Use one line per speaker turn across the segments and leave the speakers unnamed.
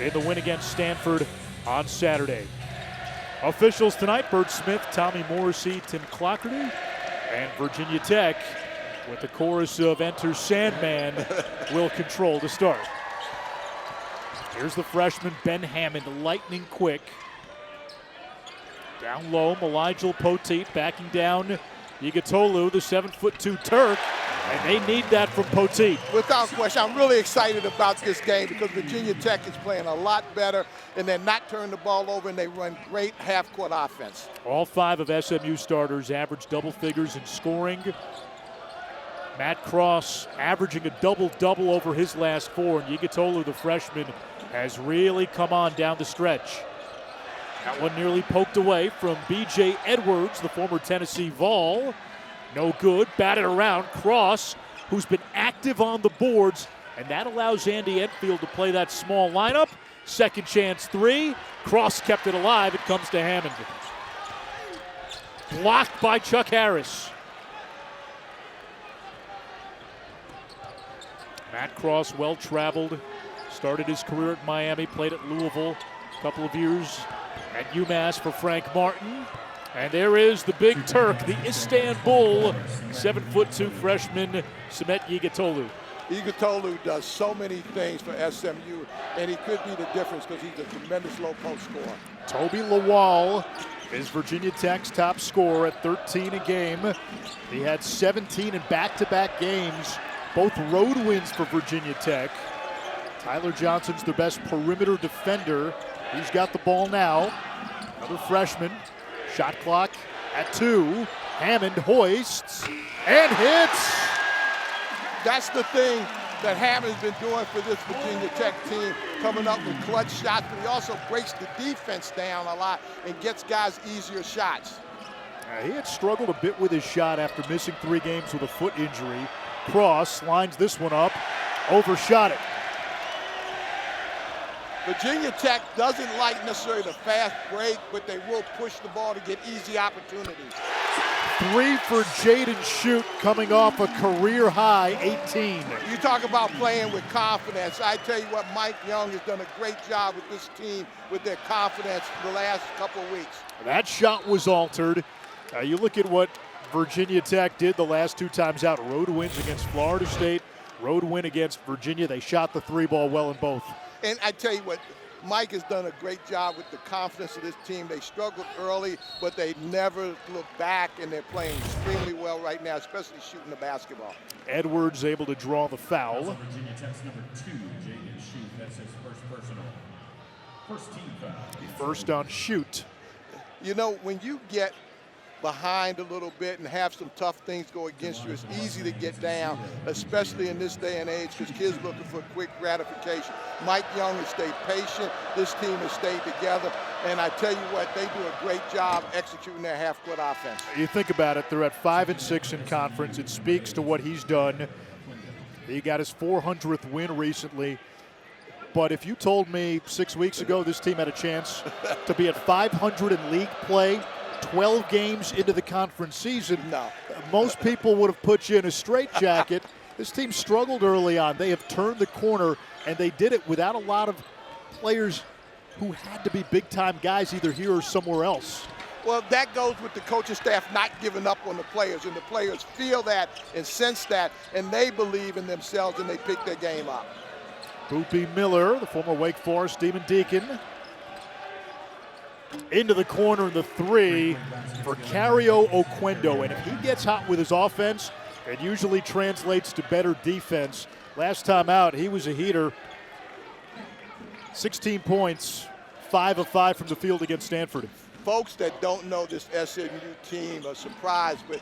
in the win against Stanford on Saturday. Officials tonight, Bert Smith, Tommy Morrissey, Tim Clockerty, and Virginia Tech, with the chorus of Enter Sandman, will control the start. Here's the freshman, Ben Hammond, lightning quick. Down low, Mylyjael Poteat backing down Yigitolu, the 7'2" Turk, and they need that from Poteat.
Without question, I'm really excited about this game because Virginia Tech is playing a lot better, and they're not turning the ball over, and they run great half-court offense.
All 5 of SMU starters average double figures in scoring. Matt Cross averaging a double-double over his last 4, and Yigitolu, the freshman, has really come on down the stretch. That one nearly poked away from B.J. Edwards, the former Tennessee Vol. No good, batted around. Cross, who's been active on the boards, and that allows Andy Enfield to play that small lineup. Second chance 3. Cross kept it alive. It comes to Hammond. Blocked by Chuck Harris. Matt Cross, well-traveled. Started his career at Miami, played at Louisville a couple of years at UMass for Frank Martin. And there is the big Turk, the Istanbul 7'2" freshman, Samet Yigitolu.
Yigitolu does so many things for SMU, and he could be the difference because he's a tremendous low-post scorer.
Toby Lawal is Virginia Tech's top scorer at 13 a game. He had 17 in back-to-back games, both road wins for Virginia Tech. Tyler Johnson's their best perimeter defender. He's got the ball now. Another freshman. Shot clock at 2. Hammond hoists and hits.
That's the thing that Hammond's been doing for this Virginia Tech team, coming up with clutch shots, but he also breaks the defense down a lot and gets guys easier shots.
He had struggled a bit with his shot after missing 3 games with a foot injury. Cross lines this one up, overshot it.
Virginia Tech doesn't like necessarily the fast break, but they will push the ball to get easy opportunities.
3 for Jaden Schutt, coming off a career-high 18.
You talk about playing with confidence. I tell you what, Mike Young has done a great job with this team with their confidence the last couple of weeks.
That shot was altered. You look at what Virginia Tech did the last 2 times out. Road wins against Florida State, road win against Virginia. They shot the 3-ball well in both.
And I tell you what, Mike has done a great job with the confidence of this team. They struggled early, but they never look back, and they're playing extremely well right now, especially shooting the basketball.
Edwards able to draw the foul.
Virginia Tech's number 2, Jaden Schutt. That's his first personal. First team foul.
First on Schutt.
You know, when you get behind a little bit and have some tough things go against you, it's easy to get down, especially in this day and age because kids looking for quick gratification. Mike Young has stayed patient. This team has stayed together. And I tell you what, they do a great job executing their half-court offense.
You think about it, they're at 5-6 in conference. It speaks to what he's done. He got his 400th win recently. But if you told me 6 weeks ago this team had a chance to be at 500 in league play, 12 games into the conference season,
no.
Most people would have put you in a straitjacket. This team struggled early on. They have turned the corner, and they did it without a lot of players who had to be big-time guys either here or somewhere else.
Well, that goes with the coaching staff not giving up on the players, and the players feel that and sense that, and they believe in themselves, and they pick their game up.
Boopy Miller, the former Wake Forest Demon Deacon, into the corner in the 3 for Cario Oquendo. And if he gets hot with his offense, it usually translates to better defense. Last time out, he was a heater. 16 points, 5 of 5 from the field against Stanford.
Folks that don't know this SMU team are surprised, but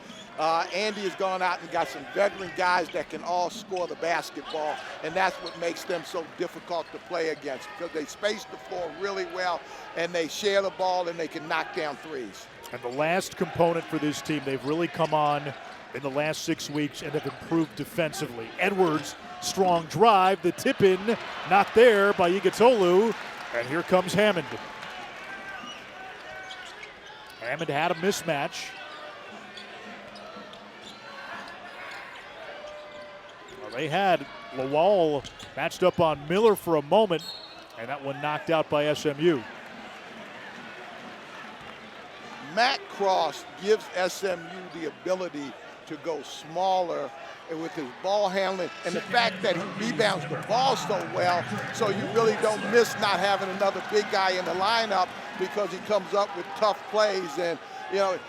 Andy has gone out and got some veteran guys that can all score the basketball, and that's what makes them so difficult to play against because they space the floor really well, and they share the ball, and they can knock down threes.
And the last component for this team, they've really come on in the last 6 weeks and have improved defensively. Edwards, strong drive, the tip-in, not there by Yigitolu, and here comes Hammond. Hammond had a mismatch. Well, they had Lawal matched up on Miller for a moment, And that one knocked out by SMU.
Matt Cross gives SMU the ability to go smaller and with his ball handling and the fact that he rebounds the ball so well, so you really don't miss not having another big guy in the lineup because he comes up with tough plays. And, you know,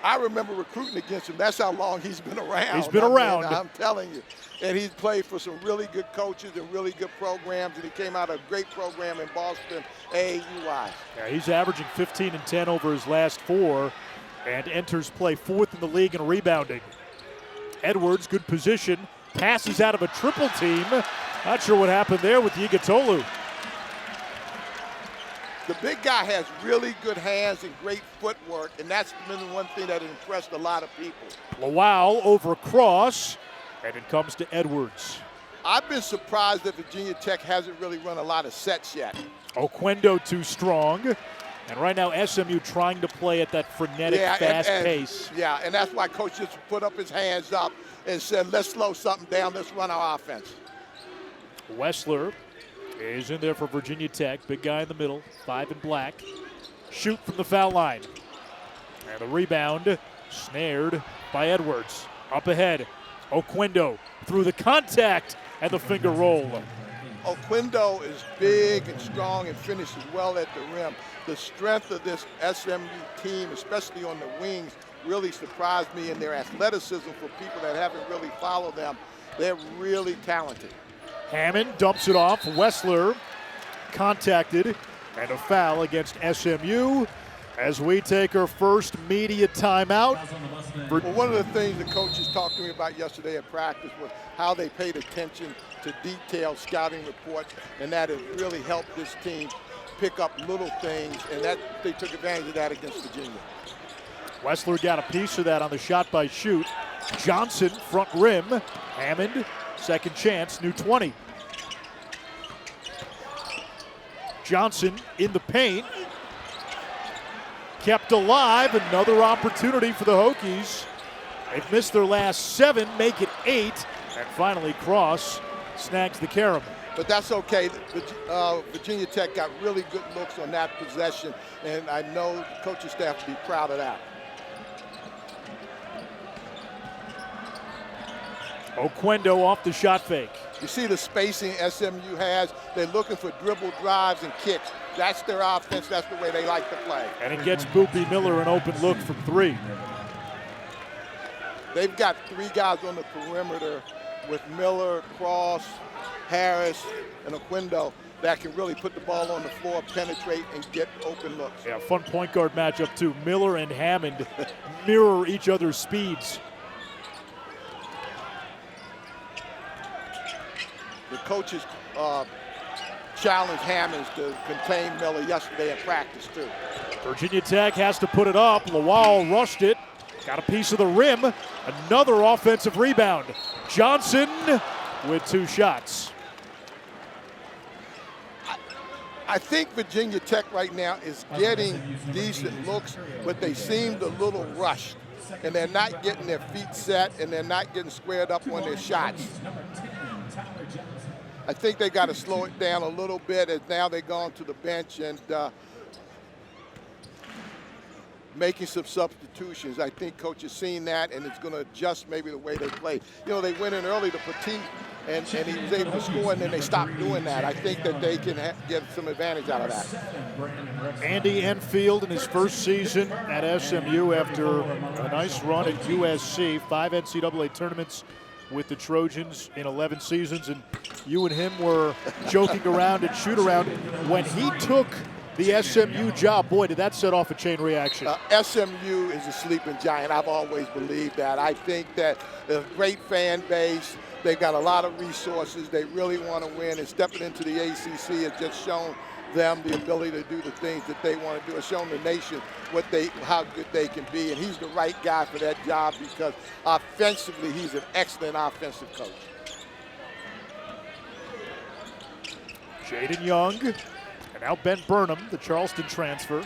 I remember recruiting against him. That's how long he's been around.
He's been around.
I'm telling you. And he's played for some really good coaches and really good programs, and he came out of a great program in Boston, AAUI.
Yeah, he's averaging 15 and 10 over his last 4 and enters play 4th in the league in rebounding. Edwards, good position, passes out of a triple team. Not sure what happened there with Yigitolu.
The big guy has really good hands and great footwork, and that's been one thing that impressed a lot of people.
Mylyjael over Cross, and it comes to Edwards.
I've been surprised that Virginia Tech hasn't really run a lot of sets yet.
Oquendo too strong. And right now SMU trying to play at that frenetic, fast pace.
Yeah, and that's why Coach just put up his hands up and said, let's slow something down, let's run our offense.
Wessler is in there for Virginia Tech. Big guy in the middle, 5 in black. Schutt from the foul line. And the rebound snared by Edwards. Up ahead, Oquendo through the contact and the finger roll.
Oquendo is big and strong and finishes well at the rim. The strength of this SMU team, especially on the wings, really surprised me in their athleticism for people that haven't really followed them. They're really talented.
Hammond dumps it off. Wessler contacted, and a foul against SMU as we take our first media timeout.
Well, one of the things the coaches talked to me about yesterday at practice was how they paid attention to detailed scouting reports, and that has really helped this team pick up little things, and that they took advantage of that against Virginia.
Wessler got a piece of that on the shot by Schutt. Johnson, front rim. Hammond, second chance, new 20. Johnson in the paint. Kept alive, another opportunity for the Hokies. They've missed their last 7, make it 8, and finally Cross snags the carom.
But that's okay. Virginia Tech got really good looks on that possession, and I know the coaching staff will be proud of that.
Oquendo off the shot fake.
You see the spacing SMU has. They're looking for dribble drives and kicks. That's their offense. That's the way they like to play.
And it gets Boopy Miller an open look from 3.
They've got 3 guys on the perimeter with Miller, Cross, Harris, and Oquendo that can really put the ball on the floor, penetrate, and get open looks.
Yeah, fun point guard matchup too. Miller and Hammond mirror each other's speeds.
The coaches challenged Hammonds to contain Miller yesterday in practice too.
Virginia Tech has to put it up. Mylyjael rushed it. Got a piece of the rim. Another offensive rebound. Johnson with 2 shots.
I think Virginia Tech right now is getting decent looks, but they seemed a little rushed. And they're not getting their feet set, and they're not getting squared up on their shots. I think they got to slow it down a little bit as now they're going to the bench and making some substitutions. I think coach has seen that, and it's going to adjust maybe the way they play. You know, they went in early to Poteat, and he was able to score, and then they stopped doing that. I think that they can get some advantage out of that.
Andy Enfield in his first season at SMU after a nice run at USC, 5 NCAA tournaments with the Trojans in 11 seasons, and you and him were joking around and shoot around. When he took the SMU job, boy, did that set off a chain reaction.
SMU is a sleeping giant. I've always believed that. I think that a great fan base. They've got a lot of resources. They really want to win, and stepping into the ACC has just shown them the ability to do the things that they want to do. It's shown the nation how good they can be, and he's the right guy for that job because offensively he's an excellent offensive coach.
Jaden Young, and now Ben Burnham, the Charleston transfer.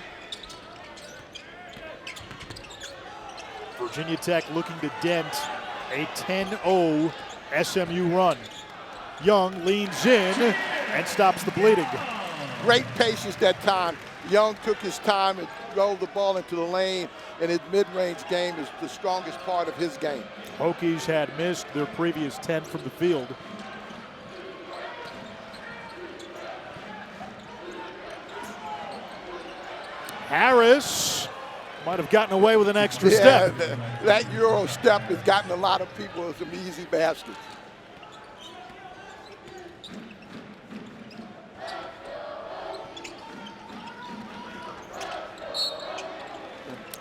Virginia Tech looking to dent a 10-0 SMU run. Young leans in and stops the bleeding.
great patience that time. Young took his time and rolled the ball into the lane, and his mid-range game is the strongest part of his game.
Hokies had missed their previous 10 from the field. Harris might have gotten away with an extra step.
That Euro step has gotten a lot of people some easy baskets.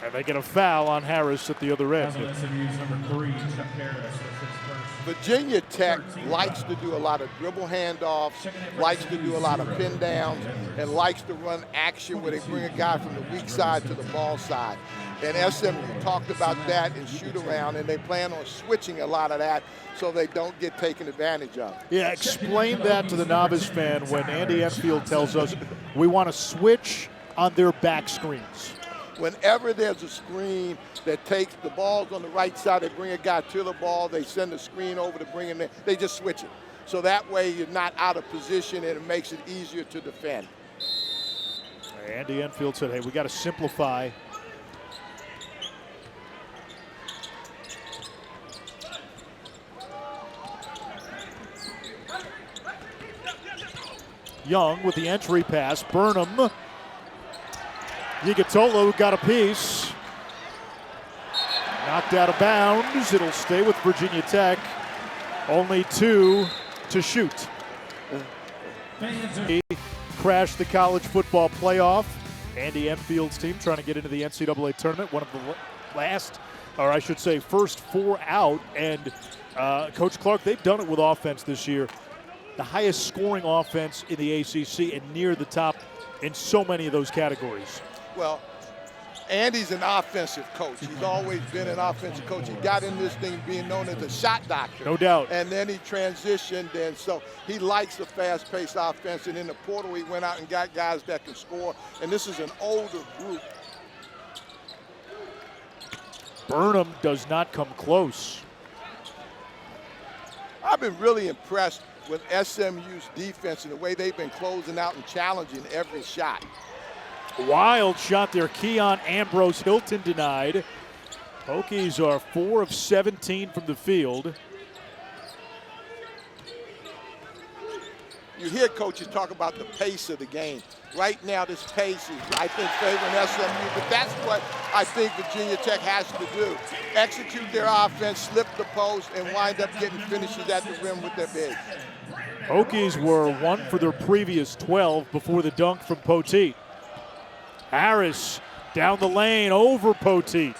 And they get a foul on Harris at the other end.
SMU's number 3, Chuck Harris. That's his first.
Virginia Tech likes to do a lot of dribble handoffs, likes to do a lot of pin downs, and likes to run action where they bring a guy from the weak side to the ball side. And SMU talked about that in shoot around, and they plan on switching a lot of that so they don't get taken advantage of.
Yeah, explain that to the novice fan when Andy Enfield tells us we want to switch on their back screens.
Whenever there's a screen that takes the balls on the right side, they bring a guy to the ball, they send the screen over to bring him in, they just switch it. So that way you're not out of position and it makes it easier to defend.
Andy Enfield said, hey, we got to simplify. Young with the entry pass, Burnham. Yigatolo got a piece. Knocked out of bounds. It'll stay with Virginia Tech. Only 2 to shoot. He crashed the college football playoff. Andy Enfield's team trying to get into the NCAA tournament. One of the last, or I should say, first 4 out. And Coach Clark, they've done it with offense this year. The highest scoring offense in the ACC and near the top in so many of those categories.
Well, Andy's an offensive coach. He's always been an offensive coach. He got in this thing being known as a shot doctor.
No doubt.
And then he transitioned, and so he likes the fast-paced offense. And in the portal, he went out and got guys that can score. And this is an older group.
Burnham does not come close.
I've been really impressed with SMU's defense and the way they've been closing out and challenging every shot.
Wild shot there. Keon Ambrose Hilton denied. Hokies are 4 of 17 from the field.
You hear coaches talk about the pace of the game. Right now, this pace is, I think, favoring SMU, but that's what I think Virginia Tech has to do. Execute their offense, slip the post, and wind up getting finishes at the rim with their bigs.
Hokies were 1 for their previous 12 before the dunk from Poteat. Harris down the lane over Poteat.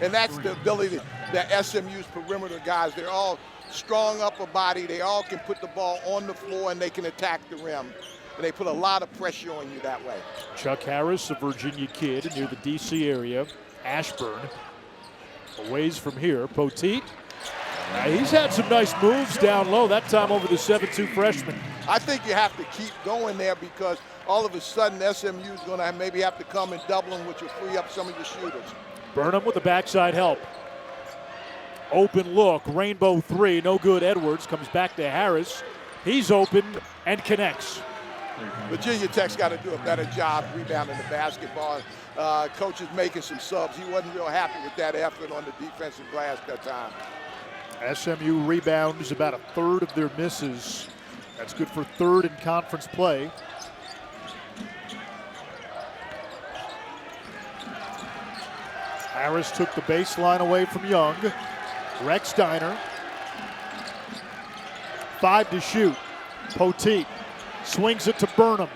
And that's the ability that SMU's perimeter guys, they're all strong upper body. They all can put the ball on the floor and they can attack the rim. And they put a lot of pressure on you that way.
Chuck Harris, a Virginia kid near the D.C. area. Ashburn, a ways from here. Poteat, he's had some nice moves down low, that time over the 7'2 freshman.
I think you have to keep going there because all of a sudden SMU is going to maybe have to come and double them, which will free up some of your shooters.
Burnham with the backside help. Open look, rainbow 3, no good. Edwards comes back to Harris. He's open and connects.
Virginia Tech's got to do a better job rebounding the basketball. Coach is making some subs. He wasn't real happy with that effort on the defensive glass that time.
SMU rebounds about 1/3 of their misses. That's good for 3rd in conference play. Harris took the baseline away from Young. Rex Steiner. 5 to shoot. Poteat swings it to Burnham,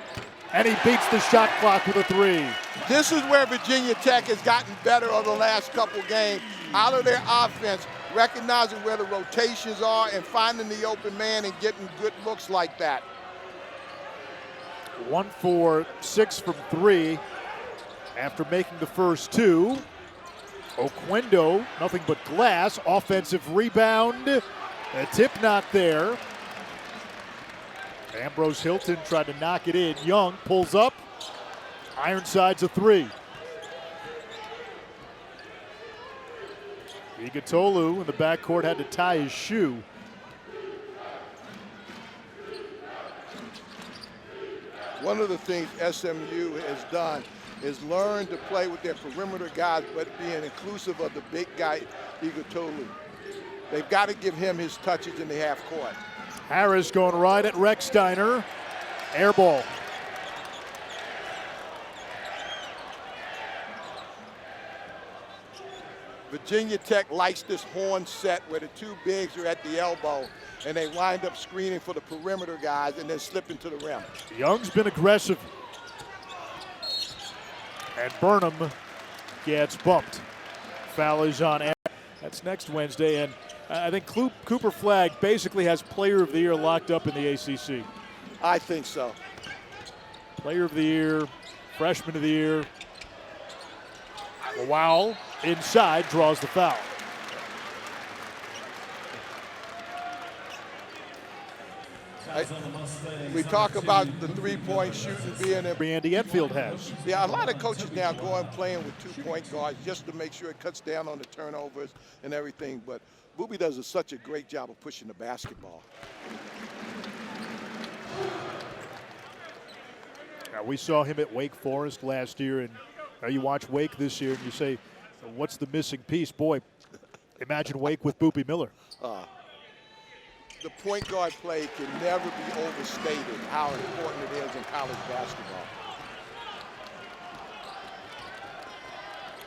and he beats the shot clock with a 3.
This is where Virginia Tech has gotten better over the last couple games. Out of their offense, recognizing where the rotations are and finding the open man and getting good looks like that.
1 for 6 from 3 after making the first 2. Oquendo, nothing but glass. Offensive rebound. A tip not there. Ambrose Hilton tried to knock it in. Young pulls up. Ironside's a 3. Yigatolo in the backcourt had to tie his shoe.
One of the things SMU has done is learn to play with their perimeter guys, but being inclusive of the big guy, Igutolu. They've got to give him his touches in the half court.
Harris going right at Recksteiner. Air ball.
Virginia Tech likes this horn set where the two bigs are at the elbow and they wind up screening for the perimeter guys and then slipping to the rim.
Young's been aggressive. And Burnham gets bumped. Foul is on. That's next Wednesday. And I think Cooper Flagg basically has Player of the Year locked up in the ACC.
I think so.
Player of the Year, Freshman of the Year. Mylyjael inside draws the foul.
We talk about the three-point shooting being in.
Andy Enfield has.
Yeah, a lot of coaches now go and playing with two-point guards just to make sure it cuts down on the turnovers and everything. But Booby does such a great job of pushing the basketball.
Now, we saw him at Wake Forest last year, and now you watch Wake this year and you say, what's the missing piece? Boy, imagine Wake with Boopy Miller.
The point guard play can never be overstated how important it is in college basketball.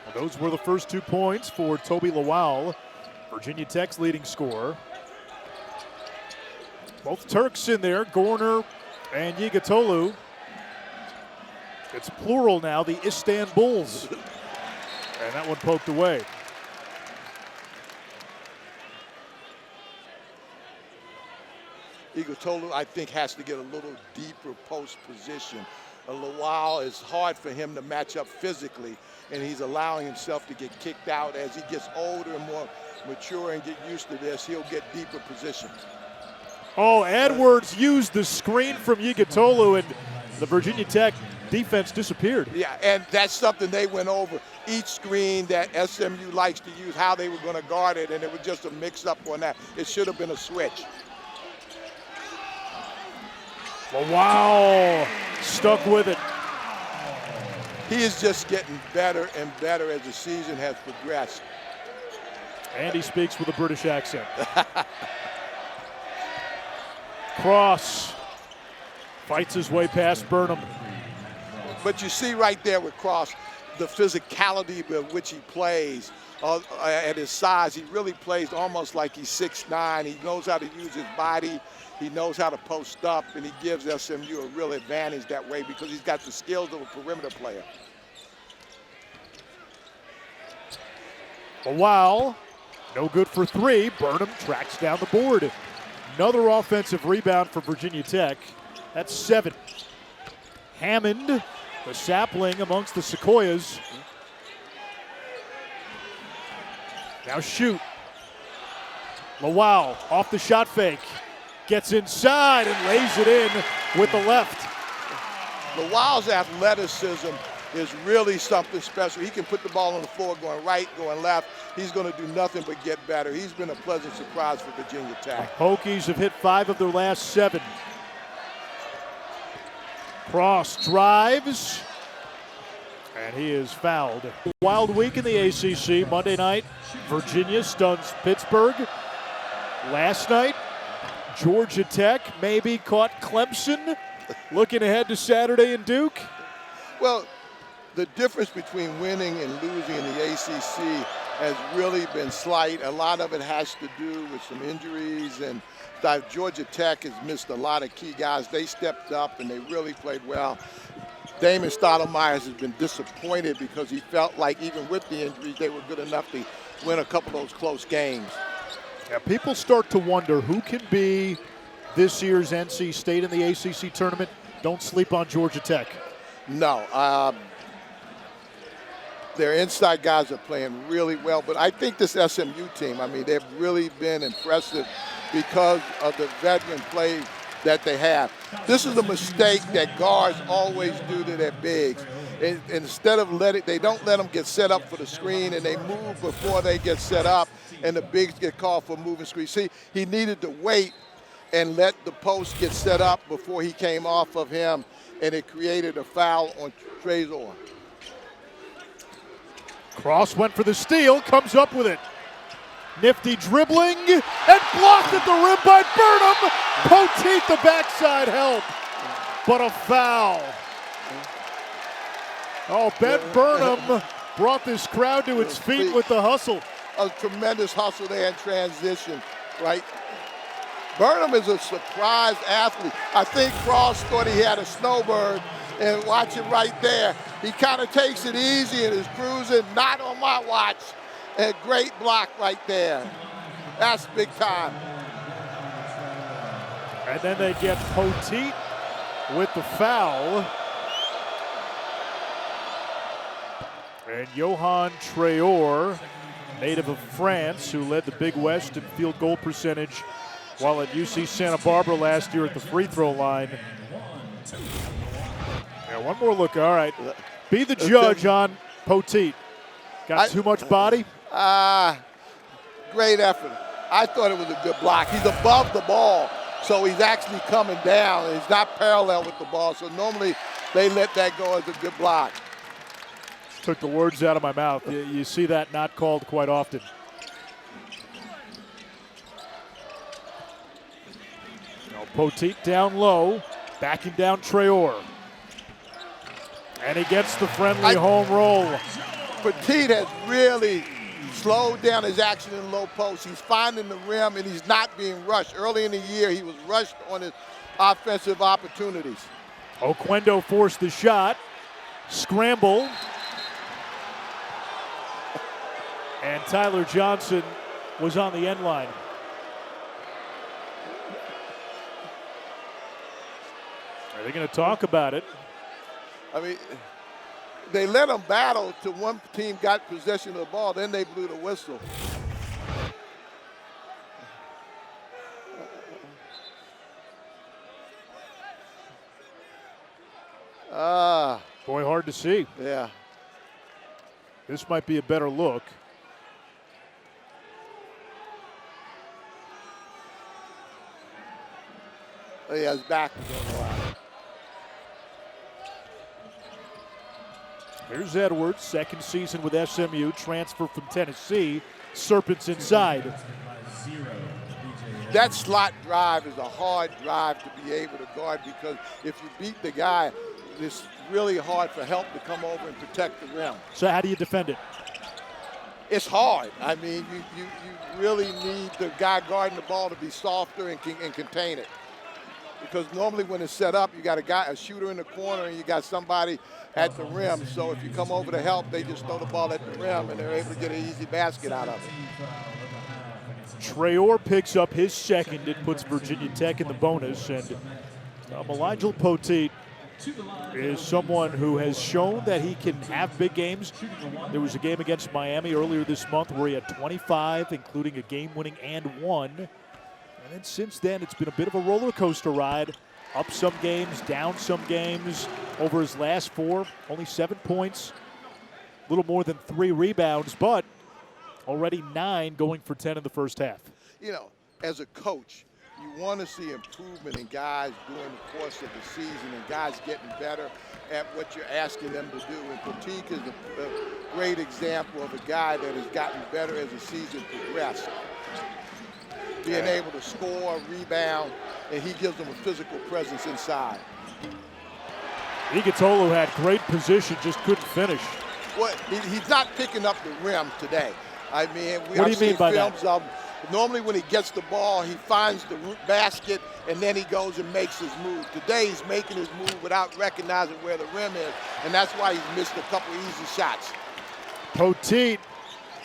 Well, those were the first 2 points for Toby Mylyjael, Virginia Tech's leading scorer. Both Turks in there, Gorner and Igutolu. It's plural now, the Istanbuls. And that one poked away.
Igutolu, I think, has to get a little deeper post position. Mylyjael is hard for him to match up physically, and he's allowing himself to get kicked out. As he gets older and more mature and get used to this, he'll get deeper positions.
Oh, Edwards used the screen from Igutolu, and the Virginia Tech defense disappeared.
Yeah, and that's something they went over. Each screen that SMU likes to use, how they were going to guard it, and it was just a mix-up on that. It should have been a switch.
Mylyjael stuck with it.
He is just getting better and better as the season has progressed.
And he speaks with a British accent. Cross fights his way past Burnham.
But you see right there with Cross, the physicality with which he plays. At his size, he really plays almost like he's 6'9". He knows how to use his body. He knows how to post up, and he gives SMU a real advantage that way because he's got the skills of a perimeter player.
Mylyjael, no good for three. Burnham tracks down the board. Another offensive rebound for Virginia Tech. That's 7. Hammond, the sapling amongst the sequoias. Now Schutt. Mylyjael off the shot fake. Gets inside and lays it in with the left.
Mylyjael's athleticism is really something special. He can put the ball on the floor going right, going left. He's going to do nothing but get better. He's been a pleasant surprise for Virginia Tech.
Hokies have hit 5 of their last 7. Cross drives, and he is fouled. Wild week in the ACC. Monday night, Virginia stuns Pittsburgh. Last night, Georgia Tech maybe caught Clemson. Looking ahead to Saturday in Duke.
Well, the difference between winning and losing in the ACC has really been slight. A lot of it has to do with some injuries, and Georgia Tech has missed a lot of key guys. They stepped up and they really played well. Damon Stoudemire has been disappointed because he felt like even with the injuries, they were good enough to win a couple of those close games.
Yeah, people start to wonder who can be this year's NC State in the ACC tournament. Don't sleep on Georgia Tech.
No. Their inside guys are playing really well, but I think this SMU team, I mean, they've really been impressive because of the veteran play that they have. This is a mistake that guards always do to their bigs. Instead of they don't let them get set up for the screen, and they move before they get set up, and the bigs get called for moving screen. See, he needed to wait and let the post get set up before he came off of him and it created a foul on Trezor.
Cross went for the steal, comes up with it. Nifty dribbling, and blocked at the rim by Burnham. Poteat the backside help, but a foul. Oh, Ben Burnham brought this crowd to its feet with the hustle.
A tremendous hustle there in transition, right? Burnham is a surprise athlete. I think Cross thought he had a snowbird, and watch it right there. He kind of takes it easy and is cruising, not on my watch. A great block right there. That's big time.
And then they get Poteat with the foul. And Johan Traore, native of France, who led the Big West in field goal percentage while at UC Santa Barbara last year at the free throw line. Yeah, one more look. All right. Be the judge on Poteat. Got too much body?
Great effort. I thought it was a good block. He's above the ball, so he's actually coming down. He's not parallel with the ball, so normally they let that go as a good block.
Took the words out of my mouth. You see that not called quite often. Now Poteat down low, backing down Traore. And he gets the friendly home roll.
Poteat has really slowed down his action in low post. He's finding the rim, and he's not being rushed. Early in the year, he was rushed on his offensive opportunities.
Oquendo forced the shot. Scramble. And Tyler Johnson was on the end line. Are they going to talk about it?
I mean, they let them battle till one team got possession of the ball, then they blew the whistle.
Boy, hard to see.
Yeah.
This might be a better look.
Oh, yeah, his back was on the line.
Here's Edwards, second season with SMU, transfer from Tennessee. Serpents inside.
That slot drive is a hard drive to be able to guard, because if you beat the guy, it's really hard for help to come over and protect the rim.
So how do you defend it?
It's hard. I mean, you really need the guy guarding the ball to be softer and contain it. Because normally when it's set up, you got a shooter in the corner, and you got somebody at the rim. So if you come over to help, they just throw the ball at the rim, and they're able to get an easy basket out of it.
Traore picks up his second. It puts Virginia Tech in the bonus. And Mylyjael Poteat is someone who has shown that he can have big games. There was a game against Miami earlier this month where he had 25, including a game-winning and one. And then since then, it's been a bit of a roller coaster ride. Up some games, down some games. Over his last four, only 7 points, a little more than 3 rebounds, but already 9 going for 10 in the first half.
You know, as a coach, you want to see improvement in guys during the course of the season, and guys getting better at what you're asking them to do. And Poteat is a great example of a guy that has gotten better as the season progressed. Being able to score, rebound, and he gives them a physical presence inside.
Igutolu had great position, just couldn't finish.
Well, he's not picking up the rim today. I mean,
what do you mean by that?
Normally when he gets the ball, he finds the basket, and then he goes and makes his move. Today he's making his move without recognizing where the rim is, and that's why he's missed a couple easy shots.
Poteat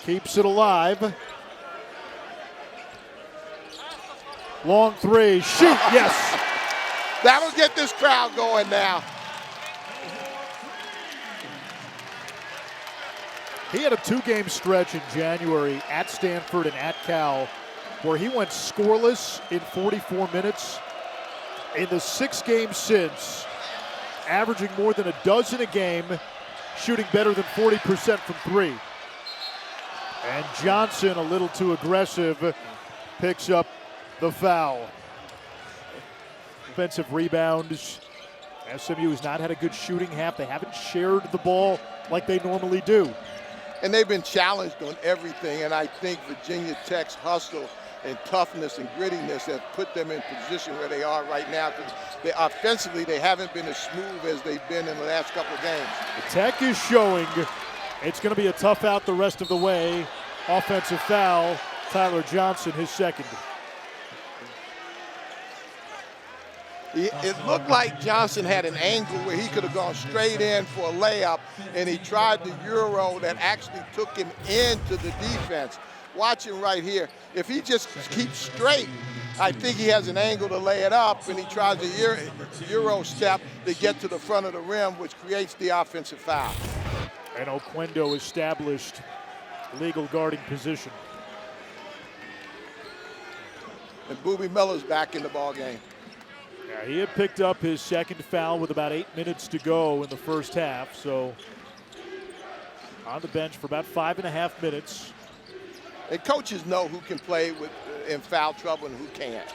keeps it alive. Long three, shoot, yes.
That'll get this crowd going now.
He had a 2-game stretch in January at Stanford and at Cal where he went scoreless in 44 minutes. In the 6 games since, averaging more than a dozen a game, shooting better than 40% from 3. And Johnson, a little too aggressive, picks up the foul. Offensive rebounds SMU has not had a good shooting half. They haven't shared the ball like they normally do.
And they've been challenged on everything, and I think Virginia Tech's hustle and toughness and grittiness have put them in position where they are right now, because offensively they haven't been as smooth as they've been in the last couple of games.
The Tech is showing it's going to be a tough out the rest of the way. Offensive foul, Tyler Johnson, his second.
It looked like Johnson had an angle where he could have gone straight in for a layup, and he tried the Euro that actually took him into the defense. Watch him right here. If he just keeps straight, I think he has an angle to lay it up, and he tries a Euro step to get to the front of the rim, which creates the offensive foul.
And Oquendo established legal guarding position.
And Boobie Miller's back in the ball game.
Yeah, he had picked up his second foul with about 8 minutes to go in the first half, so on the bench for about 5.5 minutes.
And coaches know who can play with in foul trouble and who can't.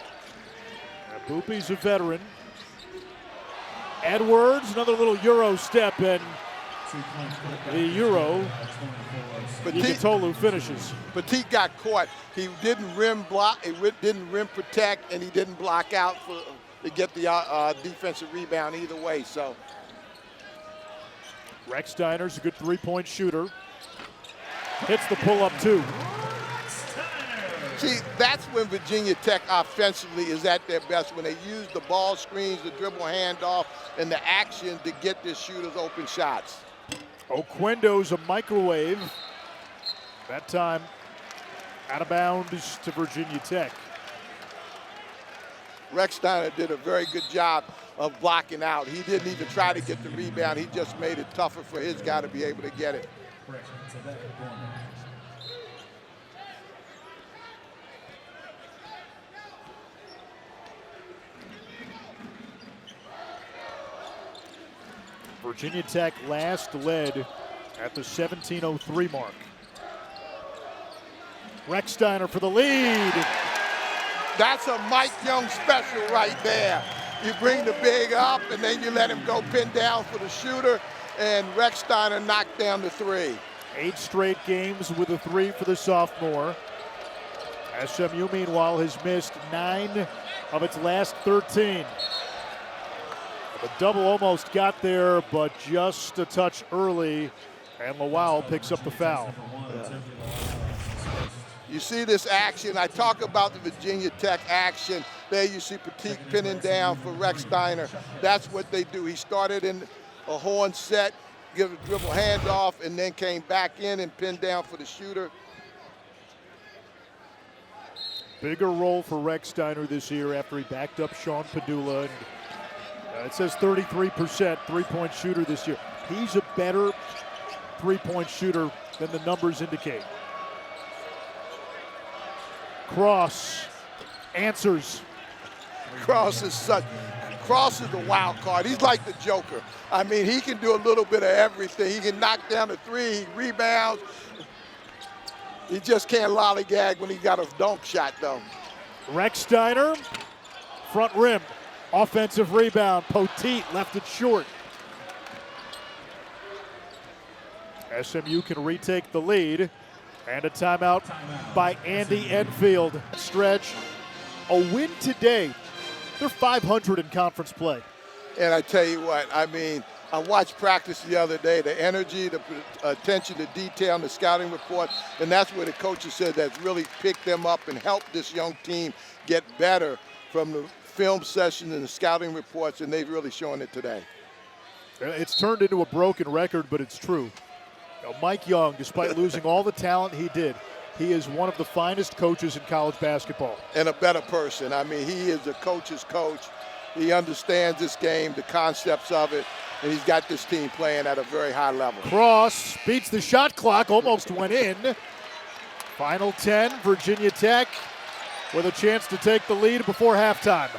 Boopie's a veteran. Edwards, another little Euro step, and the Euro, Yigitolu finishes.
Poteat got caught. He didn't rim block, he didn't rim protect, and he didn't block out to get the defensive rebound either way. So
Rex Steiner's a good three-point shooter. Hits the pull-up too.
See, that's when Virginia Tech offensively is at their best, when they use the ball screens, the dribble handoff, and the action to get their shooters open shots.
Oquendo's a microwave. That time out of bounds to Virginia Tech.
Rex Steiner did a very good job of blocking out. He didn't even try to get the rebound. He just made it tougher for his guy to be able to get it.
Virginia Tech last led at the 17:03 mark. Rex Steiner for the lead.
That's a Mike Young special right there. You bring the big up, and then you let him go pin down for the shooter, and Rex Steiner knocked down the three.
8 straight games with a three for the sophomore. SMU, meanwhile, has missed 9 of its last 13. The double almost got there, but just a touch early, and Mylyjael picks up the foul.
Yeah. You see this action. I talk about the Virginia Tech action. There you see Poteat pinning down for Rex Steiner. That's what they do. He started in a horn set, give a dribble handoff, and then came back in and pinned down for the shooter.
Bigger role for Rex Steiner this year after he backed up Sean Padula. And, it says 33% three-point shooter this year. He's a better three-point shooter than the numbers indicate. Cross answers.
Cross is a wild card. He's like the Joker. I mean, he can do a little bit of everything. He can knock down a three, he rebounds. He just can't lollygag when he got a dunk shot, though.
Rex Steiner, front rim, offensive rebound. Poteat left it short. SMU can retake the lead. And a timeout by Andy Enfield. Stretch, a win today. They're 500 in conference play.
And I tell you what, I mean, I watched practice the other day, the energy, the attention to detail, and the scouting report, and that's where the coaches said that's really picked them up and helped this young team get better from the film sessions and the scouting reports, and they've really shown it today.
It's turned into a broken record, but it's true. Mike Young, despite losing all the talent he did, he is one of the finest coaches in college basketball.
And a better person. I mean, he is a coach's coach. He understands this game, the concepts of it, and he's got this team playing at a very high level.
Cross beats the shot clock, almost went in. Final 10, Virginia Tech with a chance to take the lead before halftime.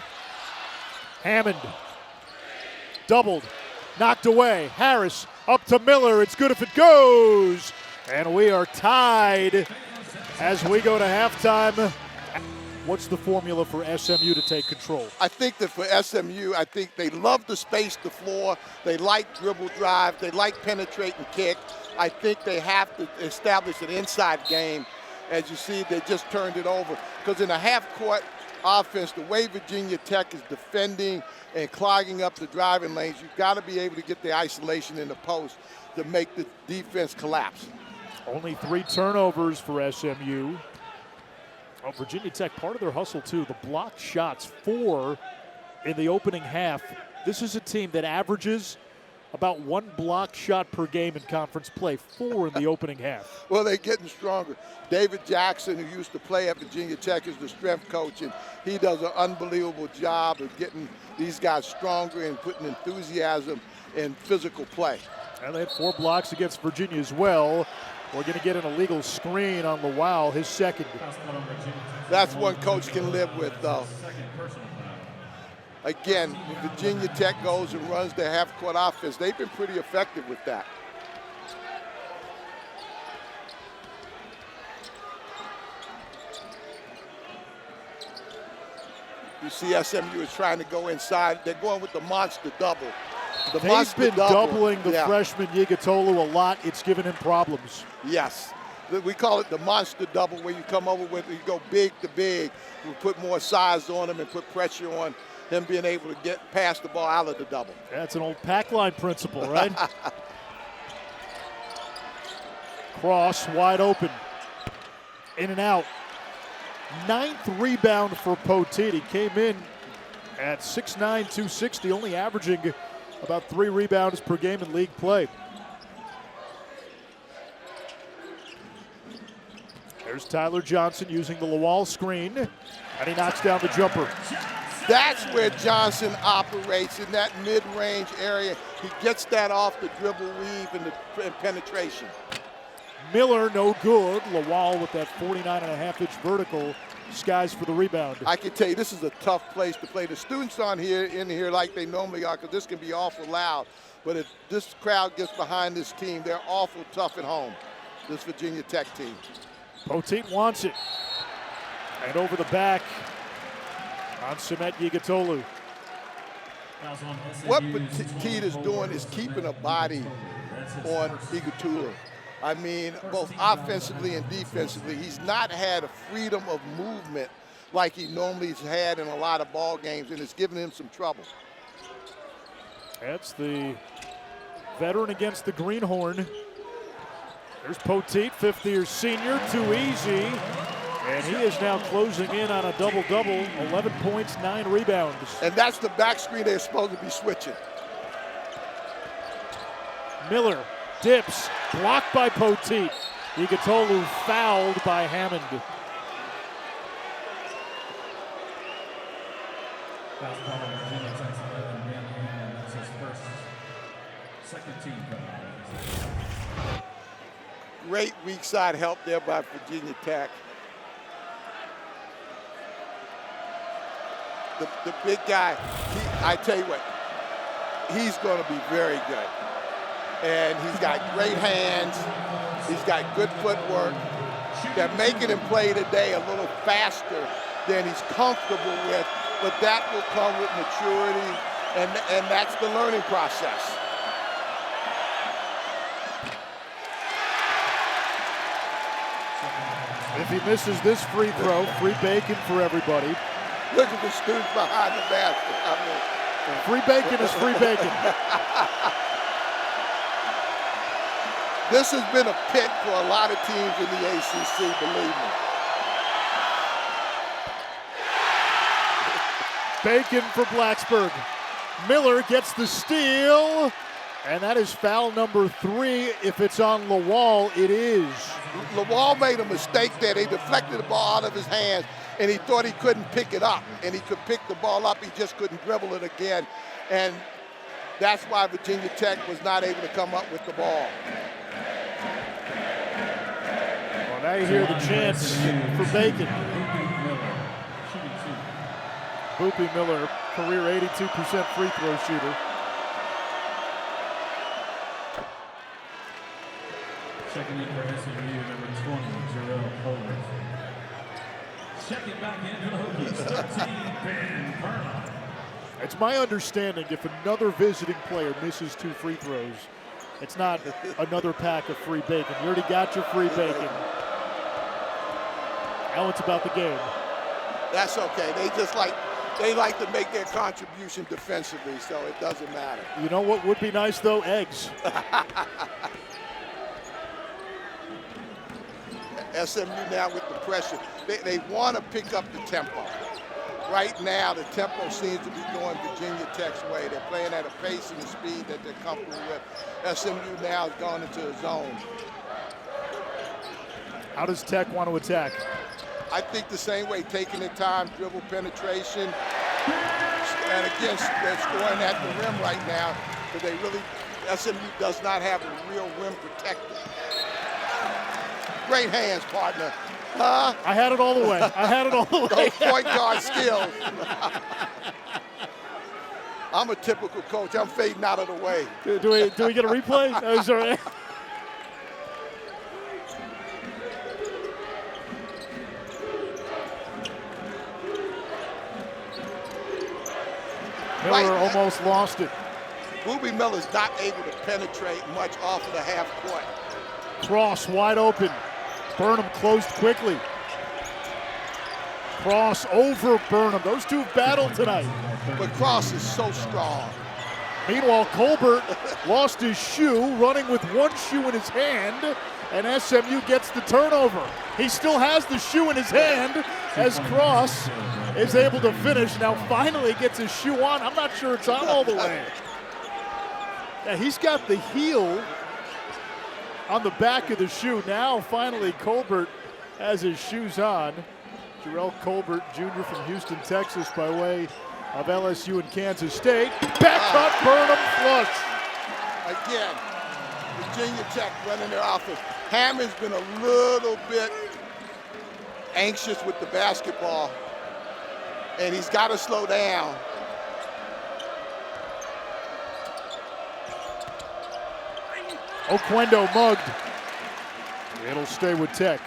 Hammond, doubled, knocked away. Harris up to Miller, it's good if it goes. And we are tied as we go to halftime. What's the formula for SMU to take control?
I think that for SMU, I think they love to space the floor. They like dribble drive. They like penetrate and kick. I think they have to establish an inside game. As you see, they just turned it over. Because in a half-court offense, the way Virginia Tech is defending and clogging up the driving lanes, you've got to be able to get the isolation in the post to make the defense collapse.
Only 3 turnovers for SMU. Oh, Virginia Tech, part of their hustle too, the blocked shots, 4 in the opening half. This is a team that averages about 1 blocked shot per game in conference play, 4 in the opening half.
Well, they're getting stronger. David Jackson, who used to play at Virginia Tech, is the strength coach, and he does an unbelievable job of getting these guys stronger and putting enthusiasm in physical play.
And they had 4 blocks against Virginia as well. We're going to get an illegal screen on Mylyjael, his second.
That's one coach can live with, though. Again, when Virginia Tech goes and runs their half-court offense, they've been pretty effective with that. You see SMU is trying to go inside. They're going with the monster double.
They've been doubling the freshman Mylyjael a lot. It's given him problems.
Yes. We call it the monster double, where you come over with, you go big to big. We put more size on him and put pressure on him being able to get past the ball out of the double.
That's an old pack line principle, right? Cross wide open. In and out. 9th rebound for Poteat. He came in at 6'9", 260, only averaging about 3 rebounds per game in league play. There's Tyler Johnson using the Mylyjael screen, and he knocks down the jumper.
That's where Johnson operates, in that mid-range area. He gets that off the dribble weave and penetration.
Miller, no good. Mylyjael with that 49.5-inch vertical. Skies for the rebound.
I can tell you, this is a tough place to play. The students aren't in here like they normally are, because this can be awful loud. But if this crowd gets behind this team, they're awful tough at home, this Virginia Tech team.
Poteat wants it. And over the back on Mylyjael.
What Poteat is doing is keeping a body on Mylyjael. I mean, both offensively and defensively, he's not had a freedom of movement like he normally has had in a lot of ball games, and it's given him some trouble.
That's the veteran against the greenhorn. There's Poteat, 5th-year senior, too easy. And he is now closing in on a double-double, 11 points, 9 rebounds.
And that's the back screen they're supposed to be switching.
Miller dips, blocked by Poteat. Mylyjael fouled by Hammond.
Great weak side help there by Virginia Tech. The big guy, I tell you what, he's going to be very good. And he's got great hands. He's got good footwork. They're making him play today a little faster than he's comfortable with, but that will come with maturity, and that's the learning process.
If he misses this free throw, free bacon for everybody.
Look at the students behind the basket. I mean,
free bacon is free bacon.
This has been a pit for a lot of teams in the ACC, believe me.
Bacon for Blacksburg. Miller gets the steal, and that is foul number 3. If it's on Mylyjael, it is.
Mylyjael made a mistake there. They deflected the ball out of his hands, and he thought he couldn't pick it up. And he could pick the ball up, he just couldn't dribble it again. And that's why Virginia Tech was not able to come up with the ball.
Well, now you hear the chants for Bacon. Boopy Miller, career 82% free throw shooter.
Checking in for SMU, number 20, Jarrell Holder. Checking back in for the Hokies, 13, Ben Burnham.
It's my understanding if another visiting player misses 2 free throws, it's not another pack of free bacon. You already got your free bacon. Now it's about the game.
That's okay. They like to make their contribution defensively, so it doesn't matter.
You know what would be nice though? Eggs.
SMU now with the pressure. They want to pick up the tempo. Right now, the tempo seems to be going Virginia Tech's way. They're playing at a pace and a speed that they're comfortable with. SMU now has gone into a zone.
How does Tech want to attack?
I think the same way, taking their time, dribble penetration. And again, they're scoring at the rim right now, but SMU does not have a real rim protector. Great hands, partner.
I had it all the way. I had it all the way.
Those point guard skills. I'm a typical coach. I'm fading out of the way.
Do we get a replay? No, sorry. Miller almost lost it.
Boobie Miller's not able to penetrate much off of the half court.
Cross wide open. Burnham closed quickly. Cross over Burnham. Those two battled tonight.
But Cross is so strong.
Meanwhile, Colbert lost his shoe, running with one shoe in his hand, and SMU gets the turnover. He still has the shoe in his hand as Cross is able to finish. Now finally gets his shoe on. I'm not sure it's on all the way. Yeah, he's got the heel on the back of the shoe. Now finally Colbert has his shoes on. Jarrell Colbert Jr. from Houston, Texas by way of LSU and Kansas State. Back cut, Burnham flush.
Again, Virginia Tech running their offense. Hammond's been a little bit anxious with the basketball, and he's got to slow down.
Oquendo mugged. It'll stay with Tech.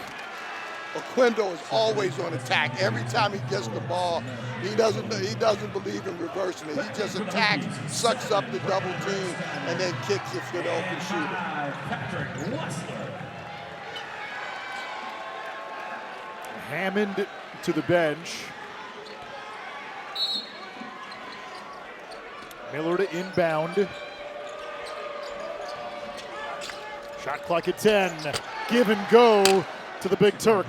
Oquendo is always on attack. Every time he gets the ball, he doesn't believe in reversing it. He just attacks, sucks up the double team, and then kicks it for the open shooter.
Hammond to the bench. Miller to inbound. Shot clock at 10. Give and go to the Big Turk.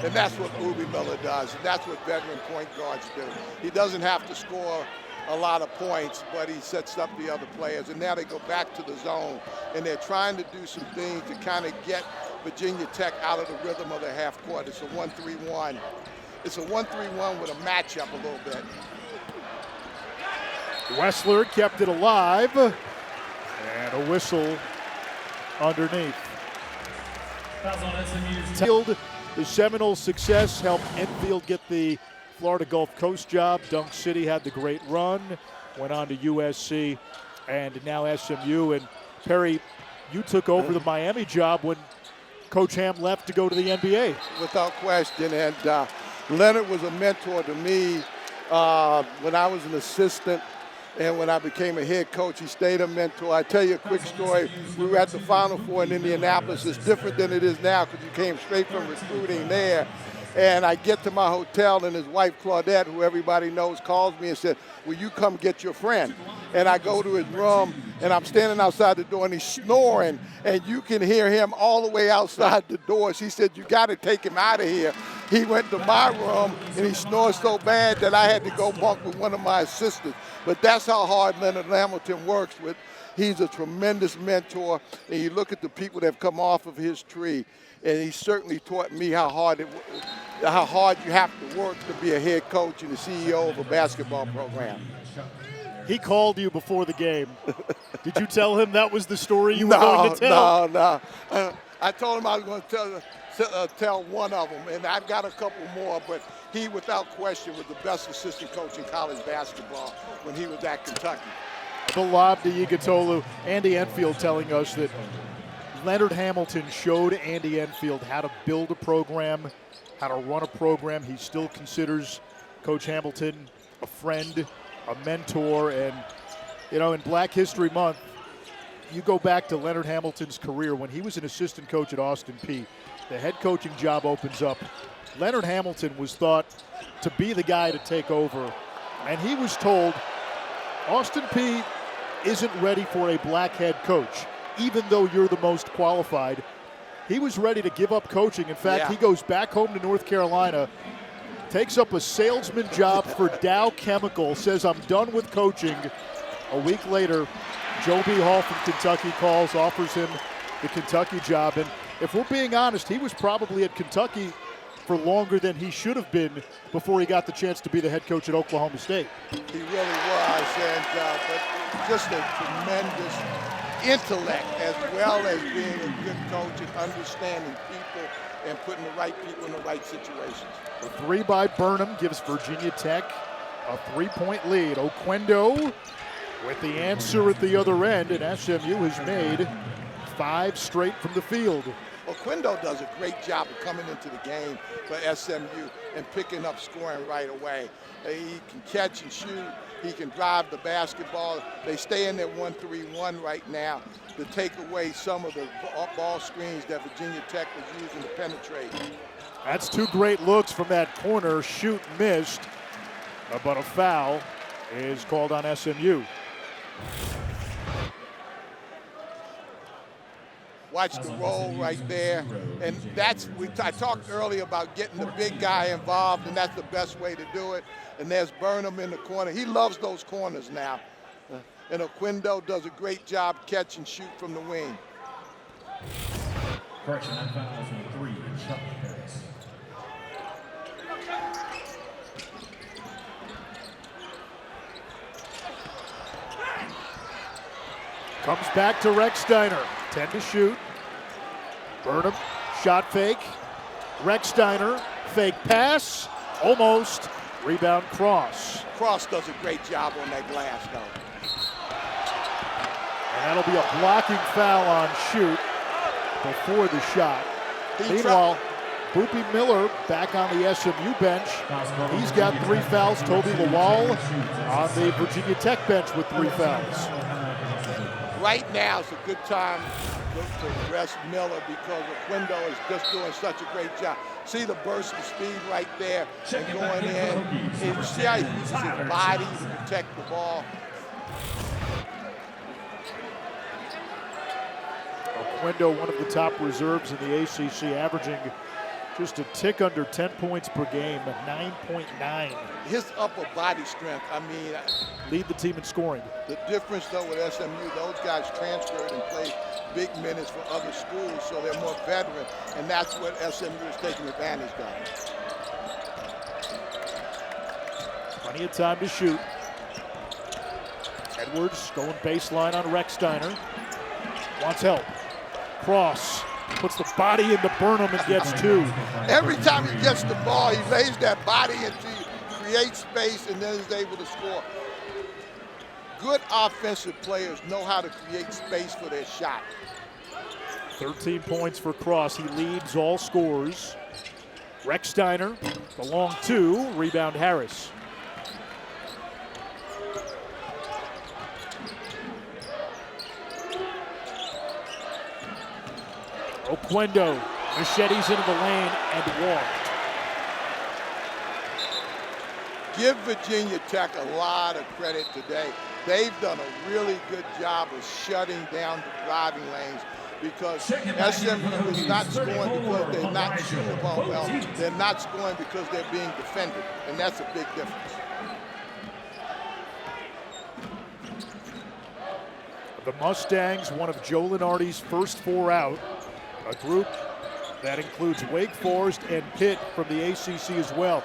And that's what Boobie Miller does. And that's what veteran point guards do. He doesn't have to score a lot of points, but he sets up the other players. And now they go back to the zone, and they're trying to do some things to kind of get Virginia Tech out of the rhythm of the half court. It's a 1-3-1. It's a 1-3-1 with a matchup a little bit.
Wessler kept it alive. And a whistle underneath. Field, the Seminoles' success helped Enfield get the Florida Gulf Coast job. Dunk City had the great run, went on to USC, and now SMU. And Perry, you took over the Miami job when Coach Ham left to go to the NBA.
Without question, and Leonard was a mentor to me when I was an assistant. And when I became a head coach, he stayed a mentor. I tell you a quick story. We were at the Final Four in Indianapolis. It's different than it is now because you came straight from recruiting there. And I get to my hotel, and his wife, Claudette, who everybody knows, calls me and said, will you come get your friend? And I go to his room, and I'm standing outside the door, and he's snoring, and you can hear him all the way outside the door. She said, you got to take him out of here. He went to my room, and he snored so bad that I had to go bunk with one of my assistants. But that's how hard Leonard Hamilton works with. He's a tremendous mentor, and you look at the people that have come off of his tree, and he certainly taught me how hard you have to work to be a head coach and the CEO of a basketball program.
He called you before the game. Did you tell him that was the story you were going to tell?
No. I told him I was going to tell one of them, and I've got a couple more, but he, without question, was the best assistant coach in college basketball when he was at Kentucky.
The lob to Yigitolu. Andy Enfield telling us that Leonard Hamilton showed Andy Enfield how to build a program, how to run a program. He still considers Coach Hamilton a friend, a mentor, and, you know, in Black History Month, you go back to Leonard Hamilton's career when he was an assistant coach at Austin Peay. The head coaching job opens up. Leonard Hamilton was thought to be the guy to take over, and he was told Austin Peay isn't ready for a black head coach, even though you're the most qualified. He was ready to give up coaching. In fact, he goes back home to North Carolina, takes up a salesman job for Dow Chemical, says, I'm done with coaching. A week later, Joe B. Hall from Kentucky calls, offers him the Kentucky job. And if we're being honest, he was probably at Kentucky for longer than he should have been before he got the chance to be the head coach at Oklahoma State.
He really was, and but just a tremendous intellect as well as being a good coach and understanding people and putting the right people in the right situations.
The three by Burnham gives Virginia Tech a 3-point lead. Oquendo with the answer at the other end, and SMU has made 5 straight from the field.
Oquendo does a great job of coming into the game for SMU and picking up scoring right away. He can catch and shoot. He can drive the basketball. They stay in that 1-3-1 right now to take away some of the ball screens that Virginia Tech was using to penetrate.
That's 2 great looks from that corner. Schutt missed, but a foul is called on SMU.
Watch the roll right there. And that's, I talked earlier about getting the big guy involved, and that's the best way to do it. And there's Burnham in the corner. He loves those corners now. And Oquendo does a great job catch and shoot from the wing.
Correction, that foul is on 3, Schutt Harris.
Comes back to Rechsteiner. 10 to shoot. Burnham, shot fake. Rechsteiner, fake pass. Almost. Rebound Cross.
Cross does a great job on that glass, though.
And that'll be a blocking foul on Schutt before the shot. Meanwhile, Boopy Miller back on the SMU bench. He's got 3 fouls. Toby Lawal on the Virginia Tech bench with 3 fouls.
Right now is a good time to rest Miller because Oquendo is just doing such a great job. See the burst of speed right there and going in. And see how he uses his body to protect the ball.
Oquendo, one of the top reserves in the ACC, averaging just a tick under 10 points per game, 9.9.
His upper body strength, I mean.
Lead the team in scoring.
The difference, though, with SMU, those guys transferred and played big minutes for other schools, so they're more veteran, and that's what SMU is taking advantage of.
Plenty of time to shoot. Edwards going baseline on Rechsteiner. Wants help. Cross. Puts the body into Burnham and gets 2.
Every time he gets the ball, he lays that body into you, creates space, and then is able to score. Good offensive players know how to create space for their shot.
13 points for Cross. He leads all scorers. Rechsteiner, the long 2, rebound Harris. Oquendo machetes into the lane and walked.
Give Virginia Tech a lot of credit today. They've done a really good job of shutting down the driving lanes because SMU is not scoring because they're not shooting the ball well. They're not scoring because they're being defended, and that's a big difference.
The Mustangs, one of Joe Lunardi's first 4 out. A group that includes Wake Forest and Pitt from the ACC as well.